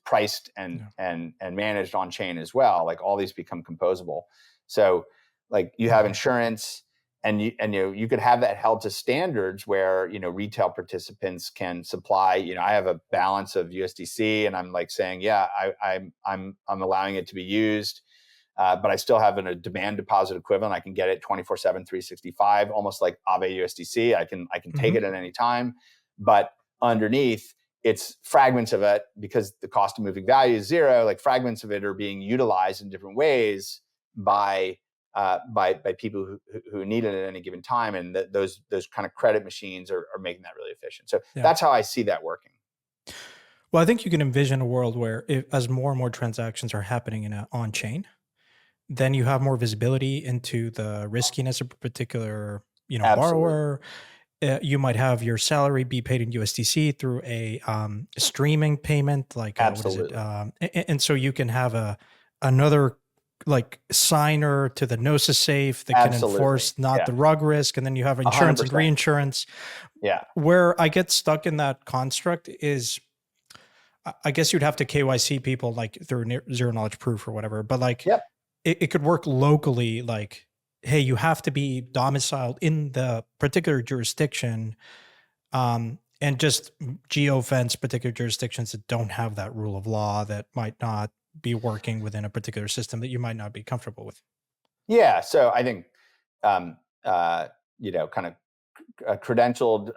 priced and managed on chain as well. Like all these become composable. So like you have insurance, and you could have that held to standards where retail participants can supply. I have a balance of USDC, and I'm like saying, yeah, I'm allowing it to be used. But I still have a demand deposit equivalent. I can get it 24/7, 365, almost like Aave USDC. I can take it at any time. But underneath, it's fragments of it, because the cost of moving value is zero. Like fragments of it are being utilized in different ways by people who need it at any given time, and those kind of credit machines are making that really efficient. So that's how I see that working. Well, I think you can envision a world where as more and more transactions are happening on chain, then you have more visibility into the riskiness of a particular borrower. You might have your salary be paid in USDC through a streaming payment, like what is it? And so you can have another like signer to the Gnosis safe that can enforce the rug risk, and then you have insurance 100%. And reinsurance. Yeah. Where I get stuck in that construct is, I guess you'd have to KYC people like through zero knowledge proof or whatever, but like it could work locally, like, hey, you have to be domiciled in the particular jurisdiction, and just geo-fence particular jurisdictions that don't have that rule of law, that might not be working within a particular system that you might not be comfortable with. Yeah. So I think, kind of credentialed,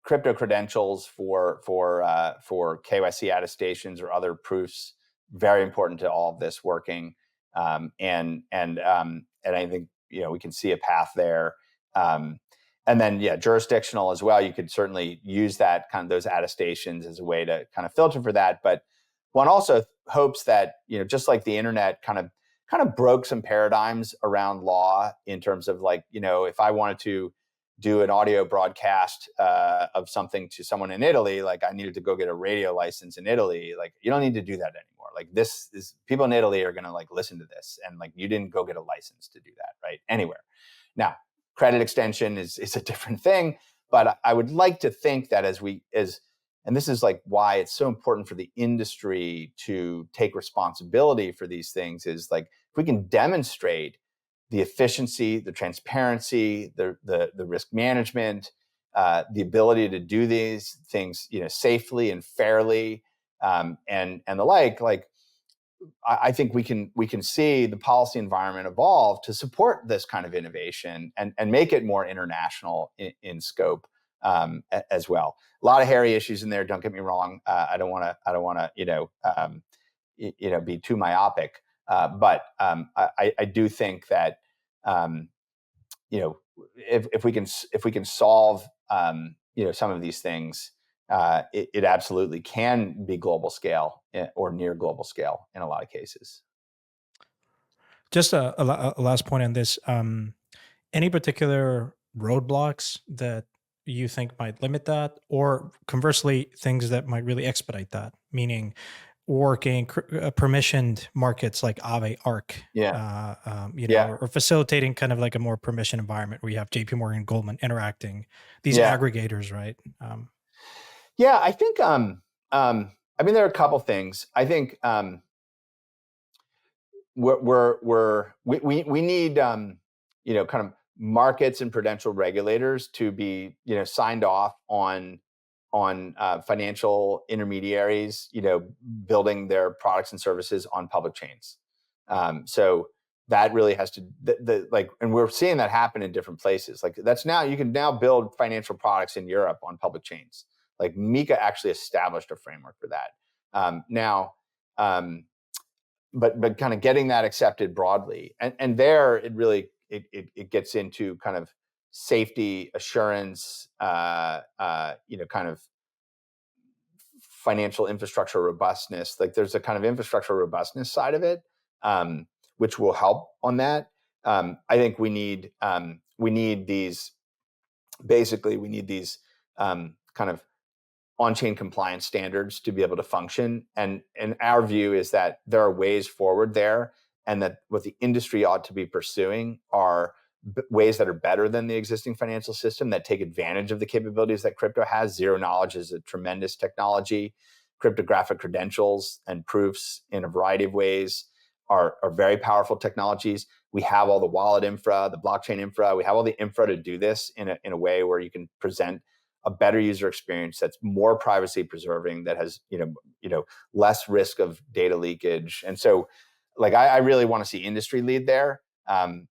crypto credentials for KYC attestations or other proofs, very important to all of this working. And I think we can see a path there. And then jurisdictional as well. You could certainly use that kind of those attestations as a way to kind of filter for that. But one also hopes that just like the internet kind of broke some paradigms around law in terms of like if I wanted to do an audio broadcast of something to someone in Italy, like I needed to go get a radio license in Italy. Like you don't need to do that anymore. Like this is, people in Italy are going to like listen to this, and like you didn't go get a license to do that, right? Anywhere. Now, credit extension is a different thing, but I would like to think that and this is like why it's so important for the industry to take responsibility for these things, is like if we can demonstrate the efficiency, the transparency, the risk management, the ability to do these things, safely and fairly, and the like I think we can see the policy environment evolve to support this kind of innovation and make it more international in scope, as well. A lot of hairy issues in there. Don't get me wrong. I don't want to be too myopic. But I do think that if we can solve some of these things, it absolutely can be global scale or near global scale in a lot of cases. Just a last point on this. Any particular roadblocks that you think might limit that, or conversely, things that might really expedite that? Meaning, working permissioned markets like Aave Arc, or facilitating kind of like a more permission environment where you have JP Morgan, Goldman interacting, these aggregators, right? I think, there are a couple things. I think we need, kind of markets and prudential regulators to be, signed off on financial intermediaries, building their products and services on public chains. So that really has to, and we're seeing that happen in different places. Like you can now build financial products in Europe on public chains. Like Mika actually established a framework for that. But kind of getting that accepted broadly, and there it really it gets into kind of safety assurance, kind of financial infrastructure robustness. Like there's a kind of infrastructure robustness side of it, which will help on that. I think we need these kind of on-chain compliance standards to be able to function. And our view is that there are ways forward there, and that what the industry ought to be pursuing are ways that are better than the existing financial system that take advantage of the capabilities that crypto has. Zero knowledge is a tremendous technology. Cryptographic credentials and proofs in a variety of ways are very powerful technologies. We have all the wallet infra, the blockchain infra. We have all the infra to do this in a way where you can present a better user experience that's more privacy preserving, that has less risk of data leakage. And so, like, I really want to see industry lead there, and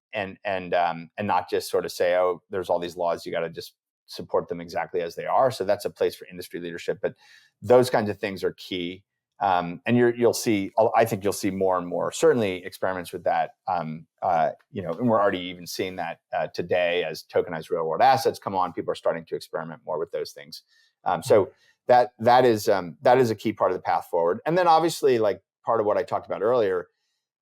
not just sort of say, oh, there's all these laws, you got to just support them exactly as they are. So that's a place for industry leadership. But those kinds of things are key. And you'll see, I think you'll see more and more, certainly experiments with that. And we're already even seeing that today as tokenized real world assets come on. People are starting to experiment more with those things. So that is a key part of the path forward. And then obviously, like part of what I talked about earlier,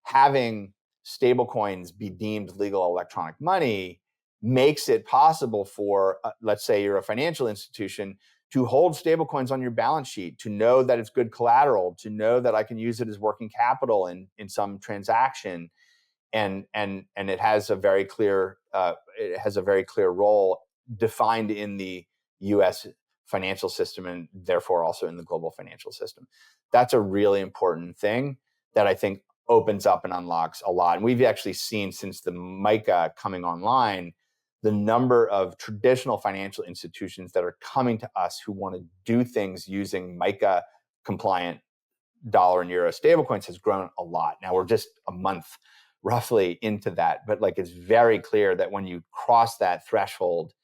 having stablecoins be deemed legal electronic money makes it possible for, let's say you're a financial institution, to hold stablecoins on your balance sheet, to know that it's good collateral, to know that I can use it as working capital in some transaction, and it has a very clear role defined in the U.S. financial system, and therefore also in the global financial system. That's a really important thing that I think opens up and unlocks a lot. And we've actually seen, since the MiCA coming online, the number of traditional financial institutions that are coming to us who want to do things using MiCA compliant dollar and euro stablecoins has grown a lot. Now we're just a month roughly into that, but like, it's very clear that when you cross that threshold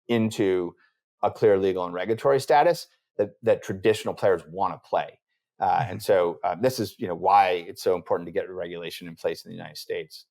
into a clear legal and regulatory status, that traditional players want to play. And so this is why it's so important to get regulation in place in the United States.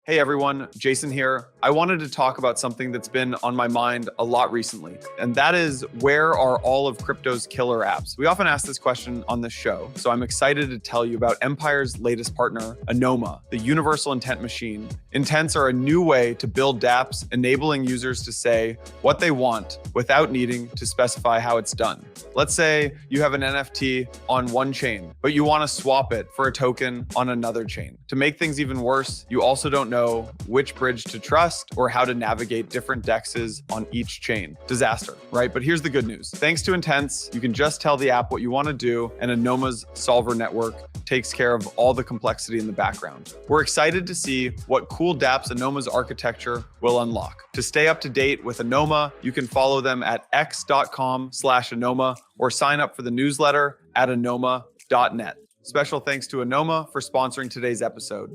Hey everyone, Jason here. I wanted to talk about something that's been on my mind a lot recently, and that is, where are all of crypto's killer apps? We often ask this question on this show, so I'm excited to tell you about Empire's latest partner, Anoma, the universal intent machine. Intents are a new way to build dApps, enabling users to say what they want without needing to specify how it's done. Let's say you have an NFT on one chain, but you want to swap it for a token on another chain. To make things even worse, you also don't know which bridge to trust or how to navigate different dexes on each chain. Disaster, right? But here's the good news. Thanks to Intents, you can just tell the app what you want to do, and Anoma's solver network takes care of all the complexity in the background. We're excited to see what cool dApps Anoma's architecture will unlock. To stay up to date with Anoma, you can follow them at x.com/Anoma or sign up for the newsletter at anoma.net. Special thanks to Anoma for sponsoring today's episode.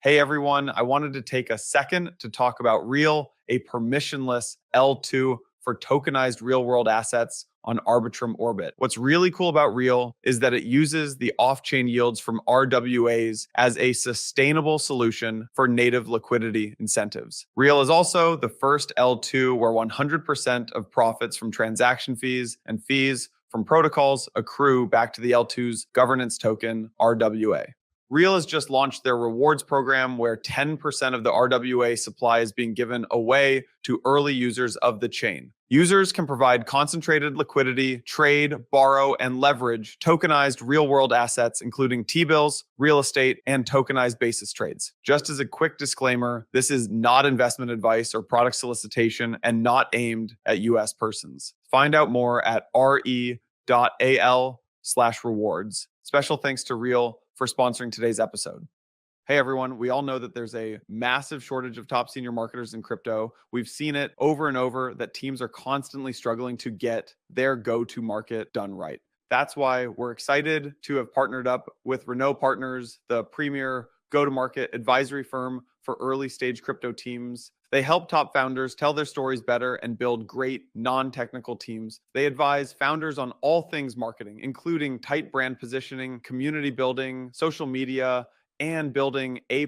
Hey everyone, I wanted to take a second to talk about Re.al, a permissionless L2 for tokenized real-world assets on Arbitrum Orbit. What's really cool about Re.al is that it uses the off-chain yields from RWAs as a sustainable solution for native liquidity incentives. Re.al is also the first L2 where 100% of profits from transaction fees and fees from protocols accrue back to the L2's governance token, RWA. Re.al has just launched their rewards program where 10% of the RWA supply is being given away to early users of the chain. Users can provide concentrated liquidity, trade, borrow, and leverage tokenized real-world assets, including T-bills, real estate, and tokenized basis trades. Just as a quick disclaimer, this is not investment advice or product solicitation and not aimed at US persons. Find out more at re.al/rewards. Special thanks to Re.al for sponsoring today's episode. Hey everyone, we all know that there's a massive shortage of top senior marketers in crypto. We've seen it over and over that teams are constantly struggling to get their go-to market done right. That's why we're excited to have partnered up with Renault Partners, the premier go-to-market advisory firm for early stage crypto teams. They help top founders tell their stories better and build great non-technical teams. They advise founders on all things marketing, including tight brand positioning, community building, social media, and building A+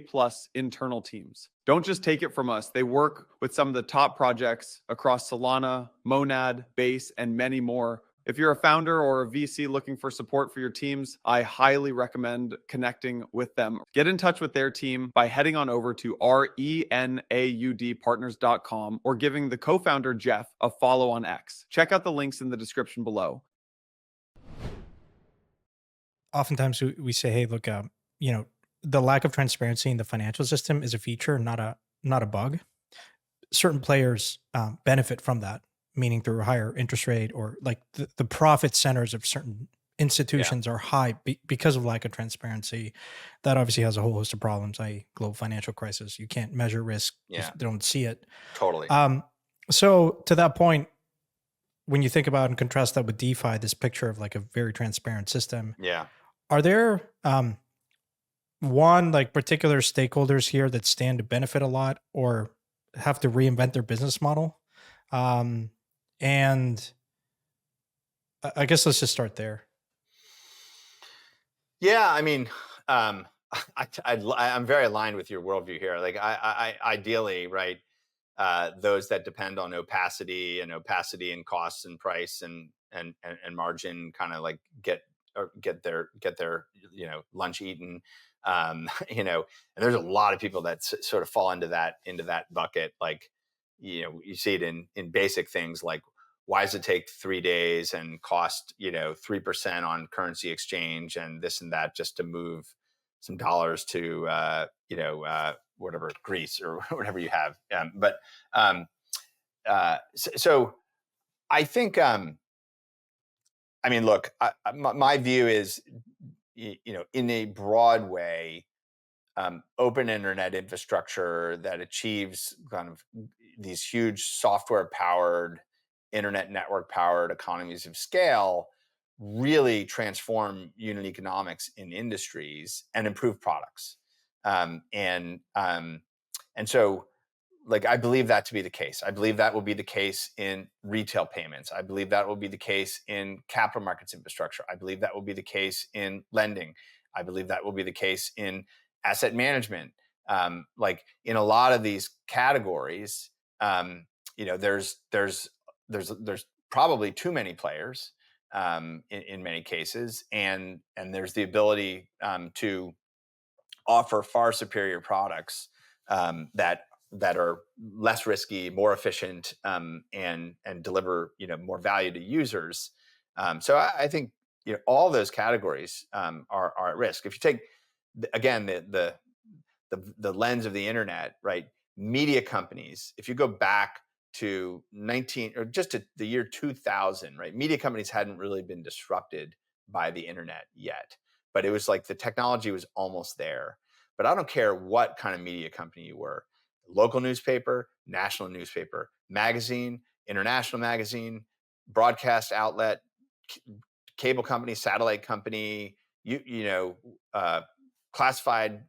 internal teams. Don't just take it from us. They work with some of the top projects across Solana, Monad, Base, and many more. If you're a founder or a VC looking for support for your teams, I highly recommend connecting with them. Get in touch with their team by heading on over to renaudpartners.com or giving the co-founder Jeff a follow on X. Check out the links in the description below. Oftentimes we say, hey, look, the lack of transparency in the financial system is a feature, not a bug. Certain players benefit from that, meaning through a higher interest rate, or like the profit centers of certain institutions are high because of lack of transparency. That obviously has a whole host of problems, i.e. global financial crisis. You can't measure risk. You don't see it. Totally. So to that point, when you think about and contrast that with DeFi, this picture of like a very transparent system, are there one like particular stakeholders here that stand to benefit a lot or have to reinvent their business model? And I guess let's just start there. Yeah, I mean, I'm very aligned with your worldview here. Like, I ideally, right, those that depend on opacity and costs and price and margin kind of like get their lunch eaten. And there's a lot of people that sort of fall into that bucket. Like, you see it in basic things like, why does it take 3 days and cost 3% on currency exchange and this and that just to move some dollars to whatever, Greece or whatever you have. So I think I mean, look, my view is, in a broad way, open internet infrastructure that achieves kind of these huge software powered, internet network powered economies of scale really transform unit economics in industries and improve products. And so, like, I believe that to be the case. I believe that will be the case in retail payments. I believe that will be the case in capital markets infrastructure. I believe that will be the case in lending. I believe that will be the case in asset management. Like, in a lot of these categories, there's probably too many players in many cases, and there's the ability to offer far superior products that are less risky, more efficient, and deliver more value to users. So I think all those categories are at risk. If you take again the lens of the internet, right? Media companies, if you go back to the year 2000, right? Media companies hadn't really been disrupted by the internet yet, but it was like the technology was almost there. But I don't care what kind of media company you were, local newspaper, national newspaper, magazine, international magazine, broadcast outlet, cable company, satellite company, classified,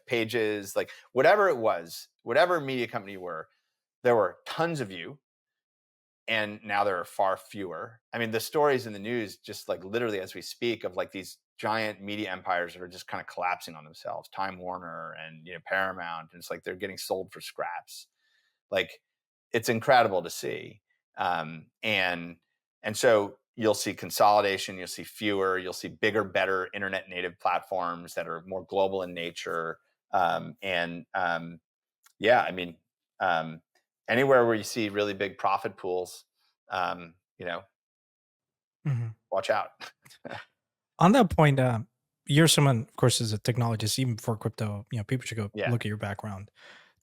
pages, like whatever it was, whatever media company you were, there were tons of you. And now there are far fewer. I mean, the stories in the news, just like literally as we speak, of like these giant media empires that are just kind of collapsing on themselves, Time Warner and Paramount, and it's like they're getting sold for scraps. Like, it's incredible to see. And so you'll see consolidation, you'll see fewer, you'll see bigger, better internet native platforms that are more global in nature. I mean, anywhere where you see really big profit pools, watch out. On that point, you're someone, of course, as a technologist, even before crypto, people should go look at your background.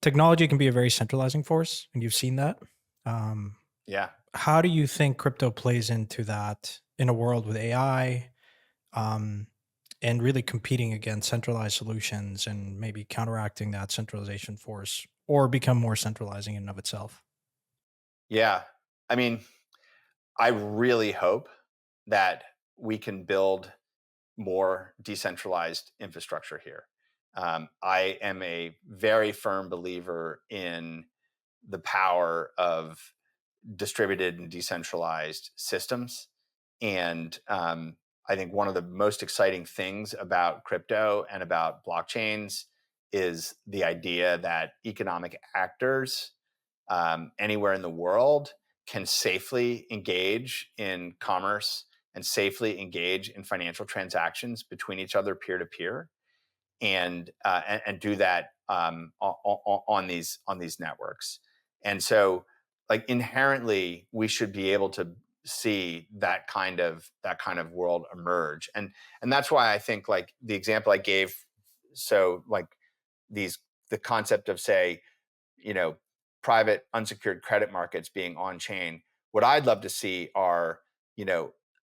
Technology can be a very centralizing force, and you've seen that. How do you think crypto plays into that in a world with AI, and really competing against centralized solutions and maybe counteracting that centralization force or become more centralizing in and of itself? Yeah. I mean, I really hope that we can build more decentralized infrastructure here. I am a very firm believer in the power of distributed and decentralized systems. And I think one of the most exciting things about crypto and about blockchains is the idea that economic actors anywhere in the world can safely engage in commerce and safely engage in financial transactions between each other peer to peer, and do that on these networks. And so, like, inherently, we should be able to see that kind of world emerge. And that's why I think, like, the example I gave So like the concept of, say, private unsecured credit markets being on chain. What I'd love to see are,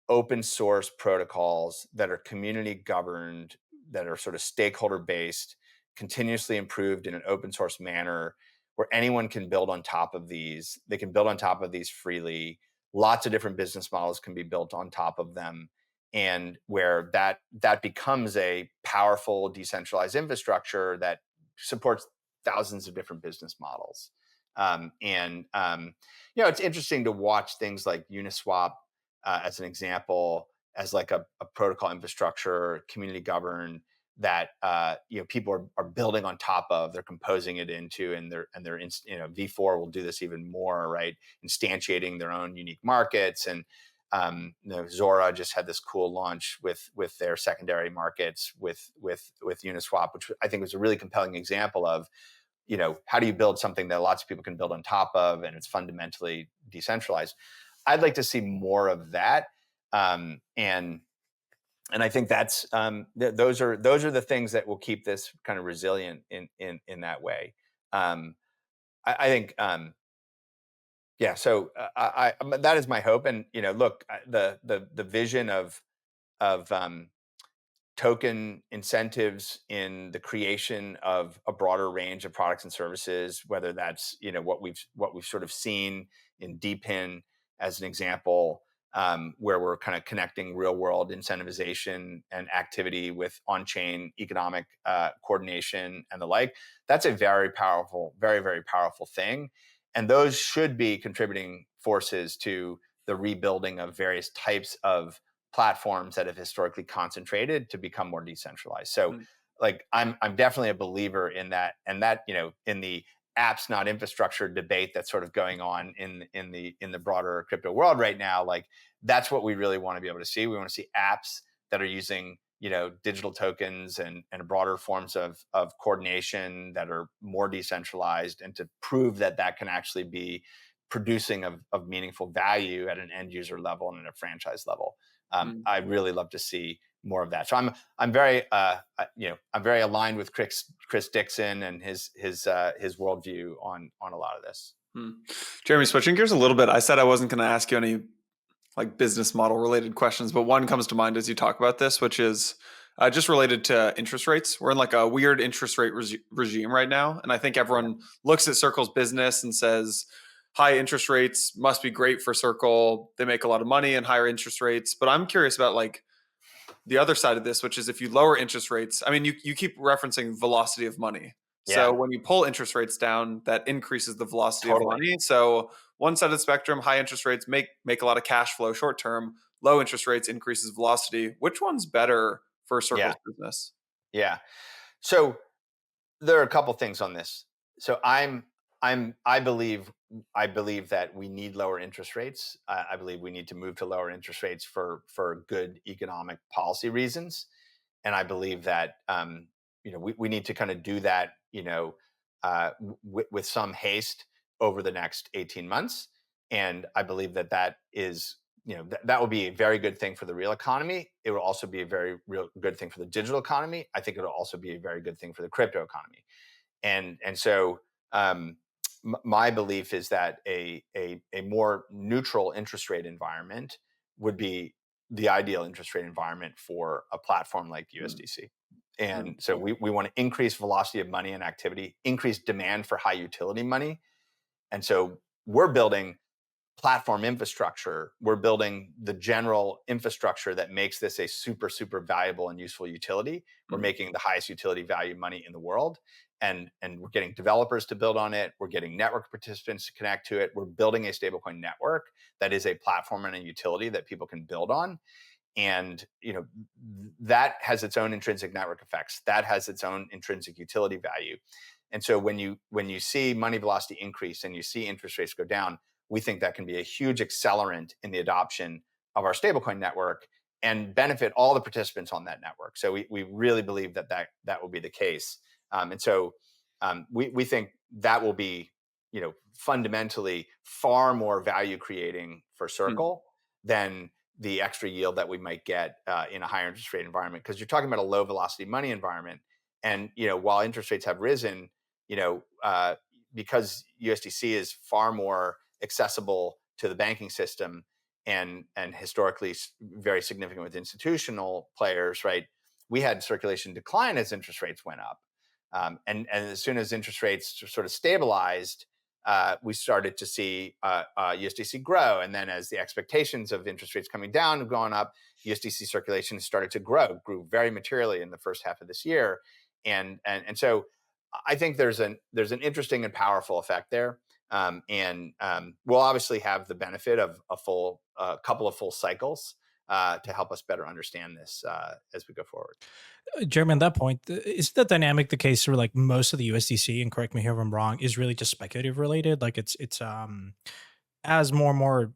open source protocols that are community governed, that are sort of stakeholder based, continuously improved in an open source manner, where anyone can build on top of these. They can build on top of these freely. Lots of different business models can be built on top of them, and where that becomes a powerful decentralized infrastructure that supports thousands of different business models. It's interesting to watch things like Uniswap as an example, as like a protocol infrastructure, community governed, that people are building on top of. They're composing it into, and they're V4 will do this even more, right? Instantiating their own unique markets. And Zora just had this cool launch with their secondary markets with Uniswap, which I think was a really compelling example of, how do you build something that lots of people can build on top of, and it's fundamentally decentralized. I'd like to see more of that. And I think that's those are the things that will keep this kind of resilient in that way. I think, yeah. So that is my hope. And look, the vision of token incentives in the creation of a broader range of products and services, whether that's what we've sort of seen in DPIN as an example, where we're kind of connecting real world incentivization and activity with on-chain economic coordination and the like. That's a very powerful, very, very powerful thing. And those should be contributing forces to the rebuilding of various types of platforms that have historically concentrated to become more decentralized. So like I'm definitely a believer in that, and that, in the apps not infrastructure debate that's sort of going on in the broader crypto world right now, like that's what we really want to be able to see. We want to see apps that are using digital tokens and broader forms of coordination that are more decentralized, and to prove that can actually be producing of meaningful value at an end user level and at a franchise level. I really love to see more of that. So I'm very aligned with Chris Dixon and his worldview on a lot of this. Jeremy, switching gears a little bit, I said I wasn't going to ask you any like business model related questions, but one comes to mind as you talk about this, which is just related to interest rates. We're in like a weird interest rate regime right now, and I think everyone looks at Circle's business and says, high interest rates must be great for Circle. They make a lot of money and higher interest rates. But I'm curious about like the other side of this, which is if you lower interest rates, I mean, you keep referencing velocity of money. So when you pull interest rates down, that increases the velocity of money. So one side of the spectrum, high interest rates make a lot of cash flow short term. Low interest rates increases velocity. Which one's better for Circle's business? Yeah. So there are a couple things on this. So I believe that we need lower interest rates. I believe we need to move to lower interest rates for good economic policy reasons, and I believe that we need to kind of do that with some haste over the next 18 months. And I believe that is that will be a very good thing for the real economy. It will also be a very real good thing for the digital economy. I think it'll also be a very good thing for the crypto economy. And so my belief is that a more neutral interest rate environment would be the ideal interest rate environment for a platform like USDC. And so we want to increase velocity of money and activity, increase demand for high utility money. And so we're building platform infrastructure. We're building the general infrastructure that makes this a super, super valuable and useful utility. We're making the highest utility value money in the world. And we're getting developers to build on it. We're getting network participants to connect to it. We're building a stablecoin network that is a platform and a utility that people can build on. And that has its own intrinsic network effects. That has its own intrinsic utility value. And so when you see money velocity increase and you see interest rates go down, we think that can be a huge accelerant in the adoption of our stablecoin network and benefit all the participants on that network. So we really believe that will be the case. And so we think that will be fundamentally far more value creating for Circle than the extra yield that we might get in a higher interest rate environment, because you're talking about a low velocity money environment. And while interest rates have risen, because USDC is far more accessible to the banking system and historically very significant with institutional players, right? We had circulation decline as interest rates went up, and as soon as interest rates sort of stabilized, we started to see USDC grow. And then as the expectations of interest rates coming down have gone up, USDC circulation started to grew very materially in the first half of this year. And so I think there's an interesting and powerful effect there. We'll obviously have the benefit of a couple of full cycles to help us better understand this as we go forward. Jeremy, on that point, is the dynamic the case where like most of the USDC, and correct me here if I'm wrong, is really just speculative related? Like it's as more and more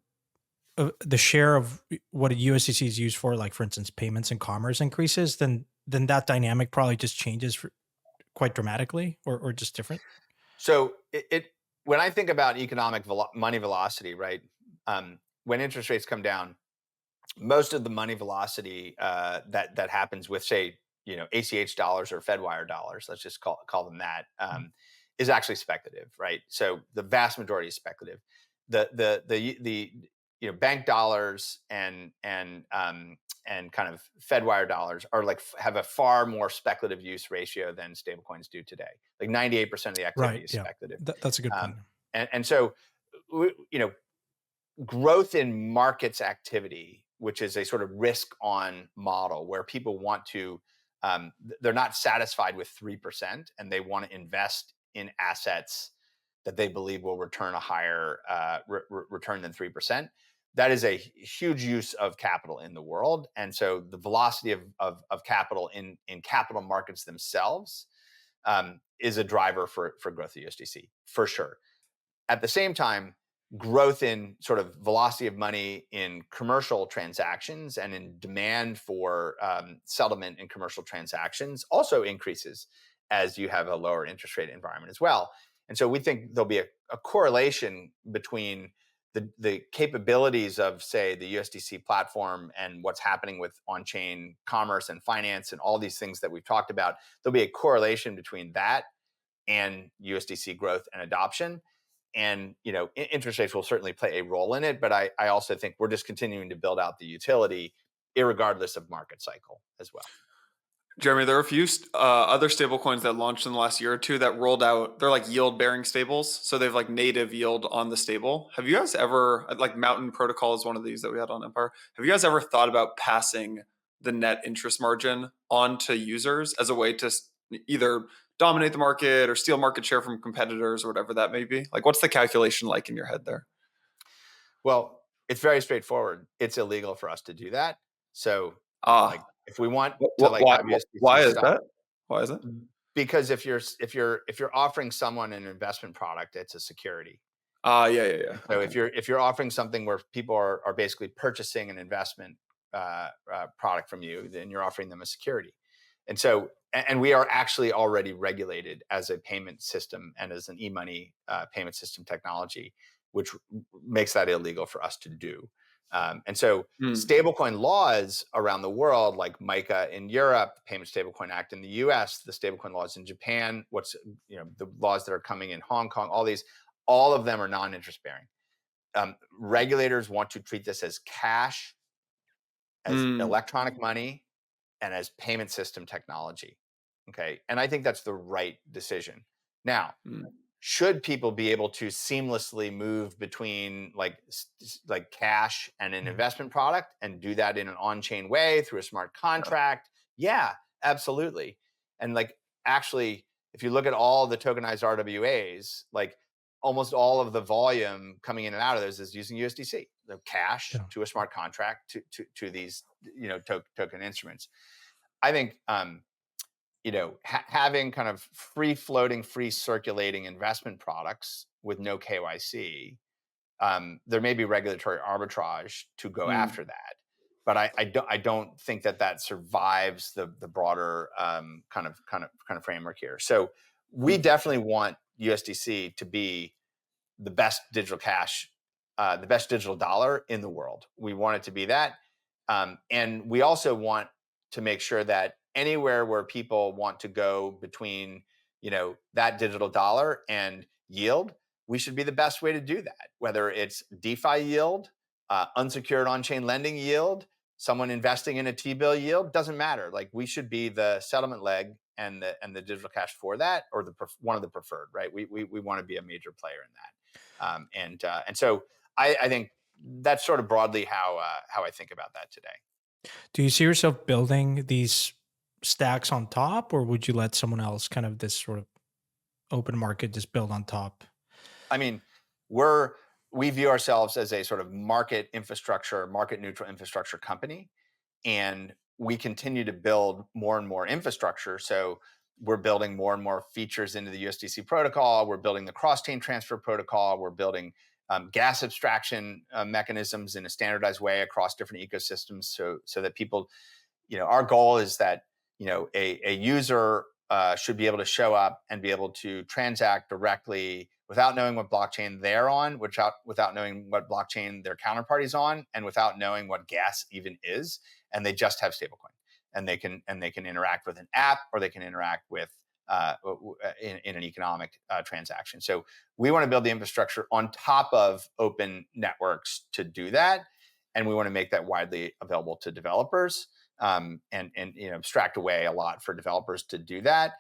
the share of what a USDC is used for, like for instance, payments and commerce increases, then that dynamic probably just changes quite dramatically, or just different. So when I think about economic money velocity, right? When interest rates come down, most of the money velocity that happens with, say, ACH dollars or FedWire dollars, let's just call them that, is actually speculative, right? So the vast majority is speculative. The bank dollars and kind of FedWire dollars are have a far more speculative use ratio than stablecoins do today. Like 98% of the activity is speculative. That's a good point. And so, growth in markets activity, which is a sort of risk on model where people want to, they're not satisfied with 3% and they want to invest in assets that they believe will return a higher return than 3%. That is a huge use of capital in the world. And so the velocity of capital in capital markets themselves is a driver for growth of USDC, for sure. At the same time, growth in sort of velocity of money in commercial transactions and in demand for settlement in commercial transactions also increases as you have a lower interest rate environment as well. And so we think there'll be a correlation between the capabilities of, say, the USDC platform and what's happening with on-chain commerce and finance and all these things that we've talked about. There'll be a correlation between that and USDC growth and adoption. And interest rates will certainly play a role in it, but I also think we're just continuing to build out the utility, irregardless of market cycle as well. Jeremy, there are a few other stablecoins that launched in the last year or two that rolled out. They're like yield-bearing stables, so they've like native yield on the stable. Have you guys ever, like Mountain Protocol is one of these that we had on Empire. Have you guys ever thought about passing the net interest margin on to users as a way to either dominate the market or steal market share from competitors or whatever that may be? Like, what's the calculation like in your head there? Well, it's very straightforward. It's illegal for us to do that. So, if we want to why is that? Why is it? Because if you're offering someone an investment product, it's a security. Yeah. So okay. if you're offering something where people are basically purchasing an investment product from you, then you're offering them a security. And so, and we are actually already regulated as a payment system and as an e-money payment system technology, which makes that illegal for us to do. And so stablecoin laws around the world, like MiCA in Europe, the Payment Stablecoin Act in the US, the stablecoin laws in Japan, the laws that are coming in Hong Kong, all of them are non-interest bearing. Regulators want to treat this as cash, as electronic money, and as payment system technology. Okay. And I think that's the right decision. Now, should people be able to seamlessly move between like cash and an investment product and do that in an on-chain way through a smart contract? Yeah, absolutely. And actually, if you look at all the tokenized RWAs, almost all of the volume coming in and out of those is using USDC, the cash to a smart contract to these token instruments. I think having kind of free floating, free circulating investment products with no KYC, there may be regulatory arbitrage to go after that, but I don't think that survives the broader kind of framework here. So we definitely want USDC to be the best digital cash, the best digital dollar in the world. We want it to be that, and we also want to make sure that anywhere where people want to go between, that digital dollar and yield, we should be the best way to do that. Whether it's DeFi yield, unsecured on-chain lending yield, someone investing in a T-bill yield, doesn't matter. Like, we should be the settlement leg and the digital cash for that, or one of the preferred, right? We want to be a major player in that. And so I think that's sort of broadly how I think about that today. Do you see yourself building these stacks on top, or would you let someone else, kind of this sort of open market, just build on top? I mean, we view ourselves as a sort of market neutral infrastructure company, and we continue to build more and more infrastructure. So we're building more and more features into the USDC protocol. We're building the cross-chain transfer protocol. We're building gas abstraction mechanisms in a standardized way across different ecosystems, so that people, our goal is that, a user should be able to show up and be able to transact directly without knowing what blockchain they're on, without knowing what blockchain their counterparty's on, and without knowing what gas even is. And they just have stablecoin, and they can interact with an app, or they can interact with in an economic transaction. So we want to build the infrastructure on top of open networks to do that, and we want to make that widely available to developers, and abstract away a lot for developers to do that.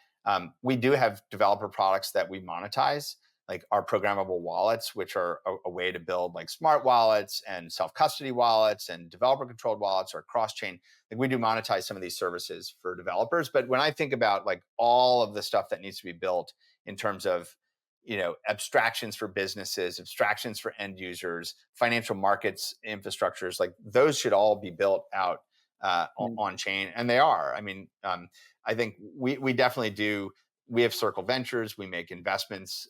We do have developer products that we monetize, like our programmable wallets, which are a way to build like smart wallets and self-custody wallets and developer-controlled wallets or cross-chain. Like, we do monetize some of these services for developers. But when I think about like all of the stuff that needs to be built in terms of, abstractions for businesses, abstractions for end users, financial markets infrastructures, like those should all be built out on chain, and they are. I mean, I think we definitely do. We have Circle Ventures. We make investments,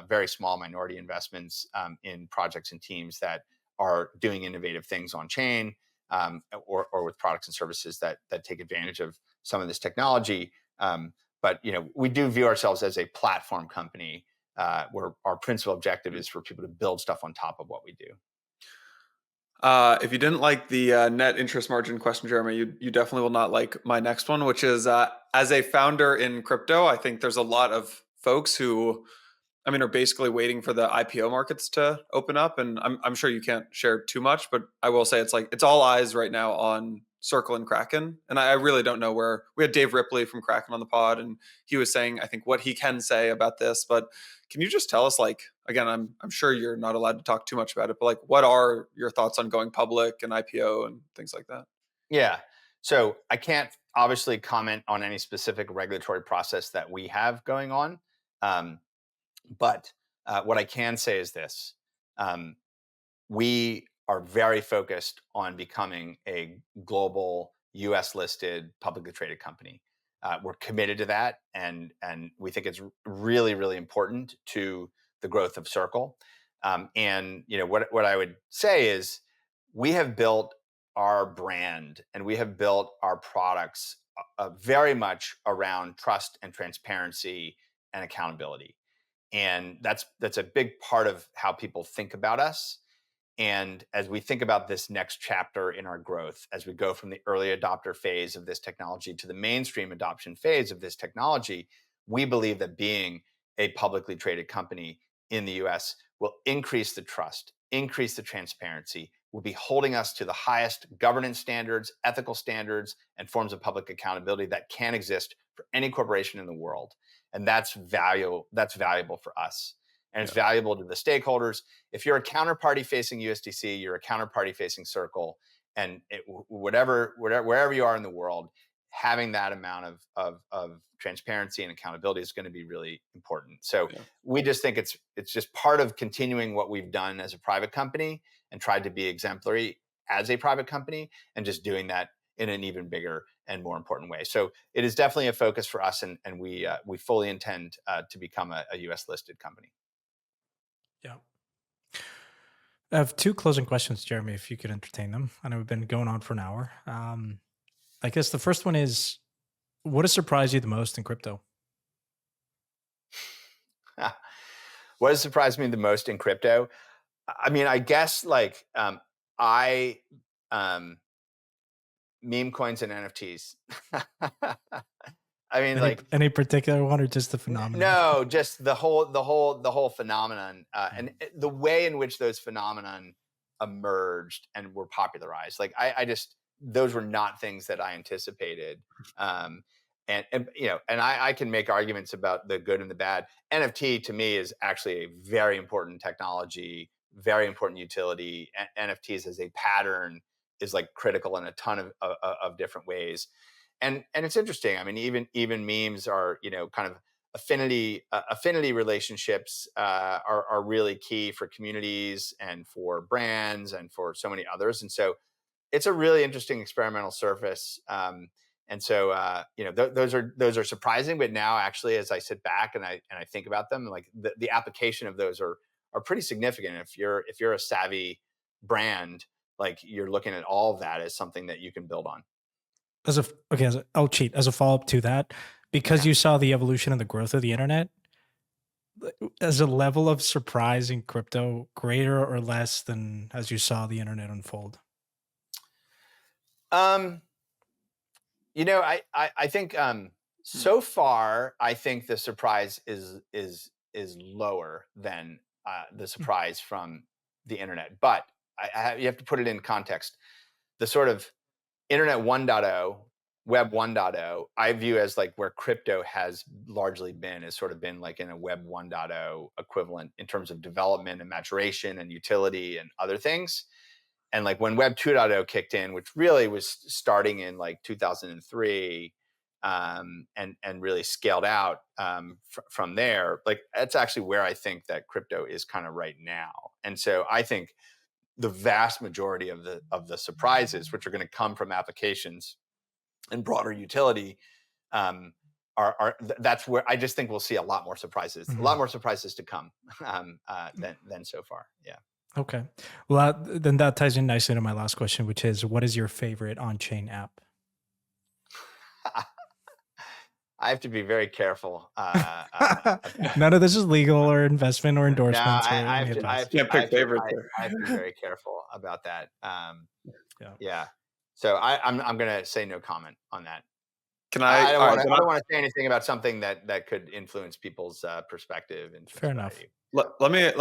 very small minority investments in projects and teams that are doing innovative things on chain, or with products and services that take advantage of some of this technology. But we do view ourselves as a platform company, where our principal objective is for people to build stuff on top of what we do. If you didn't like the net interest margin question, Jeremy, you definitely will not like my next one, which is, as a founder in crypto, I think there's a lot of folks who, are basically waiting for the IPO markets to open up. And I'm sure you can't share too much, but I will say it's all eyes right now on Circle and Kraken. And I really don't know where. We had Dave Ripley from Kraken on the pod, and he was saying, I think, what he can say about this. But can you just tell us, again, I'm sure you're not allowed to talk too much about it, but what are your thoughts on going public and IPO and things like that? Yeah. So I can't obviously comment on any specific regulatory process that we have going on. But what I can say is this. We are very focused on becoming a global US-listed, publicly traded company. We're committed to that, and we think it's really, really important to the growth of Circle. And what I would say is, we have built our brand and we have built our products very much around trust and transparency and accountability. And that's a big part of how people think about us. And as we think about this next chapter in our growth, as we go from the early adopter phase of this technology to the mainstream adoption phase of this technology, we believe that being a publicly traded company in the US will increase the trust, increase the transparency, will be holding us to the highest governance standards, ethical standards, and forms of public accountability that can exist for any corporation in the world. And that's valuable for us. And it's valuable to the stakeholders. If you're a counterparty facing USDC, you're a counterparty facing Circle, and wherever you are in the world, having that amount of transparency and accountability is going to be really important. So we just think it's just part of continuing what we've done as a private company and tried to be exemplary as a private company, and just doing that in an even bigger and more important way. So it is definitely a focus for us, and we fully intend to become a US listed company. Yeah. I have two closing questions, Jeremy, if you could entertain them. I know we've been going on for an hour. I guess the first one is, what has surprised you the most in crypto? What has surprised me the most in crypto? I mean, I guess I meme coins and NFTs. I mean, any particular one or just the phenomenon? No, just the whole phenomenon, and the way in which those phenomenon emerged and were popularized. Like I just, those were not things that I anticipated. And I can make arguments about the good and the bad. NFT to me is actually a very important technology, very important utility. NFTs as a pattern is like critical in a ton of different ways. And it's interesting. I mean, even memes are, kind of affinity relationships are really key for communities and for brands and for so many others. And so it's a really interesting experimental surface. And so those are surprising, but now actually, as I sit back and I think about them, like the application of those are pretty significant. If you're a savvy brand, like you're looking at all of that as something that you can build on. I'll cheat as a follow-up to that, because you saw the evolution and the growth of the internet. As a level of surprise in crypto, greater or less than as you saw the internet unfold? I think so far, I think the surprise is lower than the surprise from the internet. But you have to put it in context. The sort of Internet 1.0, Web 1.0, I view as like where crypto has largely been, has sort of been like in a Web 1.0 equivalent in terms of development and maturation and utility and other things. And like when Web 2.0 kicked in, which really was starting in like 2003, and really scaled out from there, like that's actually where I think that crypto is kind of right now. And so I think the vast majority of the surprises, which are going to come from applications and broader utility, that's where I just think we'll see a lot more surprises, a lot more surprises to come than so far. Yeah. Okay. Well, then that ties in nicely to my last question, which is, what is your favorite on-chain app? I have to be very careful. None of this is legal or investment or No, endorsements. I have to. I have to be very careful about that. Yeah. So I'm going to say no comment on that. Can I? I don't want to say anything about something that could influence people's perspective. And fair enough. Let me.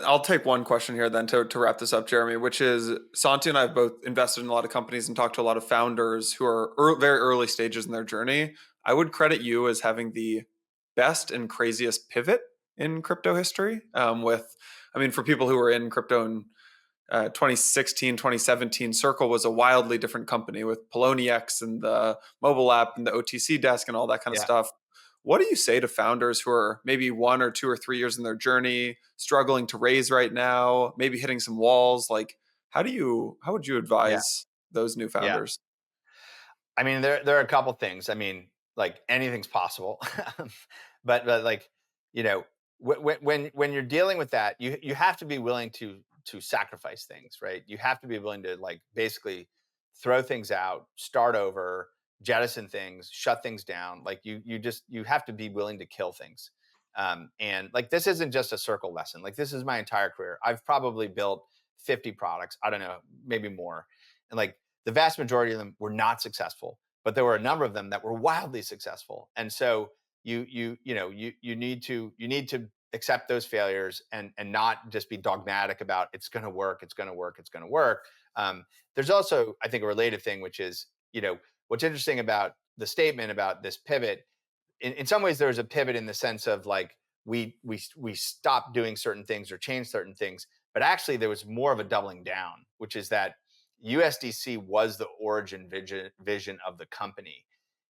I'll take one question here then to wrap this up, Jeremy, which is Santi and I have both invested in a lot of companies and talked to a lot of founders who are very early stages in their journey. I would credit you as having the best and craziest pivot in crypto history. For people who were in crypto in 2016, 2017, Circle was a wildly different company with Poloniex and the mobile app and the OTC desk and all that kind of stuff. What do you say to founders who are maybe 1 or 2 or 3 years in their journey, struggling to raise right now, maybe hitting some walls? Like, how would you advise those new founders? I mean, there are a couple things. I mean, like anything's possible, but like, when you're dealing with that, you have to be willing to sacrifice things, right? You have to be willing to like basically throw things out, start over, jettison things, shut things down. Like you have to be willing to kill things. And like, this isn't just a Circle lesson. Like this is my entire career. I've probably built 50 products. I don't know, maybe more. And like the vast majority of them were not successful, but there were a number of them that were wildly successful. And so you need to accept those failures and not just be dogmatic about it's going to work. There's also, I think, a related thing, which is, what's interesting about the statement about this pivot, in some ways there was a pivot in the sense of like, we stopped doing certain things or changed certain things, but actually there was more of a doubling down, which is that USDC was the origin vision of the company.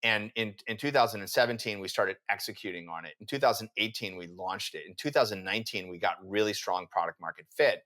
And in 2017, we started executing on it. In 2018, we launched it. In 2019, we got really strong product market fit.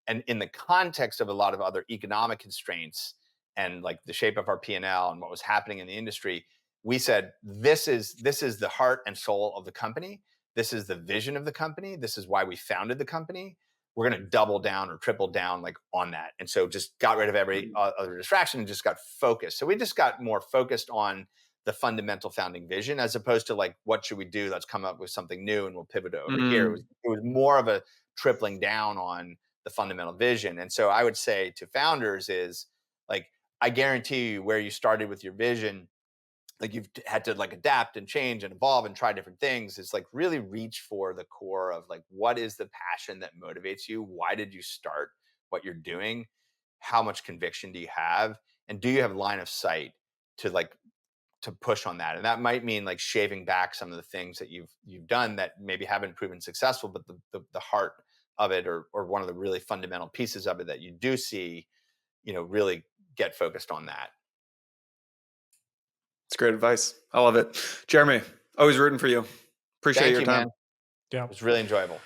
And in the context of a lot of other economic constraints and like the shape of our P&L and what was happening in the industry, we said, this is the heart and soul of the company. This is the vision of the company. This is why we founded the company. We're going to double down or triple down like on that. And so just got rid of every other distraction and just got focused. So we just got more focused on the fundamental founding vision, as opposed to like, what should we do? Let's come up with something new and we'll pivot over here. It was more of a tripling down on the fundamental vision. And so I would say to founders is like, I guarantee you where you started with your vision, like you've had to like adapt and change and evolve and try different things. It's like really reach for the core of like, what is the passion that motivates you? Why did you start what you're doing? How much conviction do you have? And do you have line of sight to like, to push on that? And that might mean like shaving back some of the things that you've done that maybe haven't proven successful, but the heart of it, or one of the really fundamental pieces of it that you do see, really get focused on that. It's great advice. I love it. Jeremy, always rooting for you. Appreciate your time. Man. Yeah. It was really enjoyable.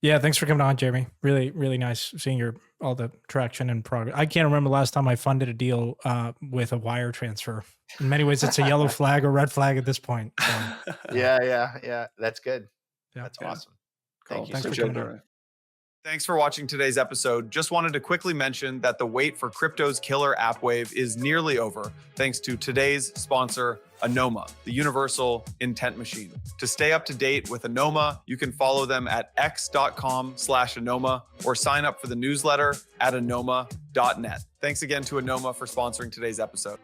Yeah, thanks for coming on, Jeremy. Really, really nice seeing all the traction and progress. I can't remember last time I funded a deal with a wire transfer. In many ways, it's a yellow flag or red flag at this point. So, Yeah. That's good. Yeah. That's awesome. Cool. Thank you. Thanks for Appreciate coming it. on. Thanks for watching today's episode. Just wanted to quickly mention that the wait for crypto's killer app wave is nearly over, thanks to today's sponsor, Anoma, the universal intent machine. To stay up to date with Anoma, you can follow them at x.com/Anoma or sign up for the newsletter at anoma.net. Thanks again to Anoma for sponsoring today's episode.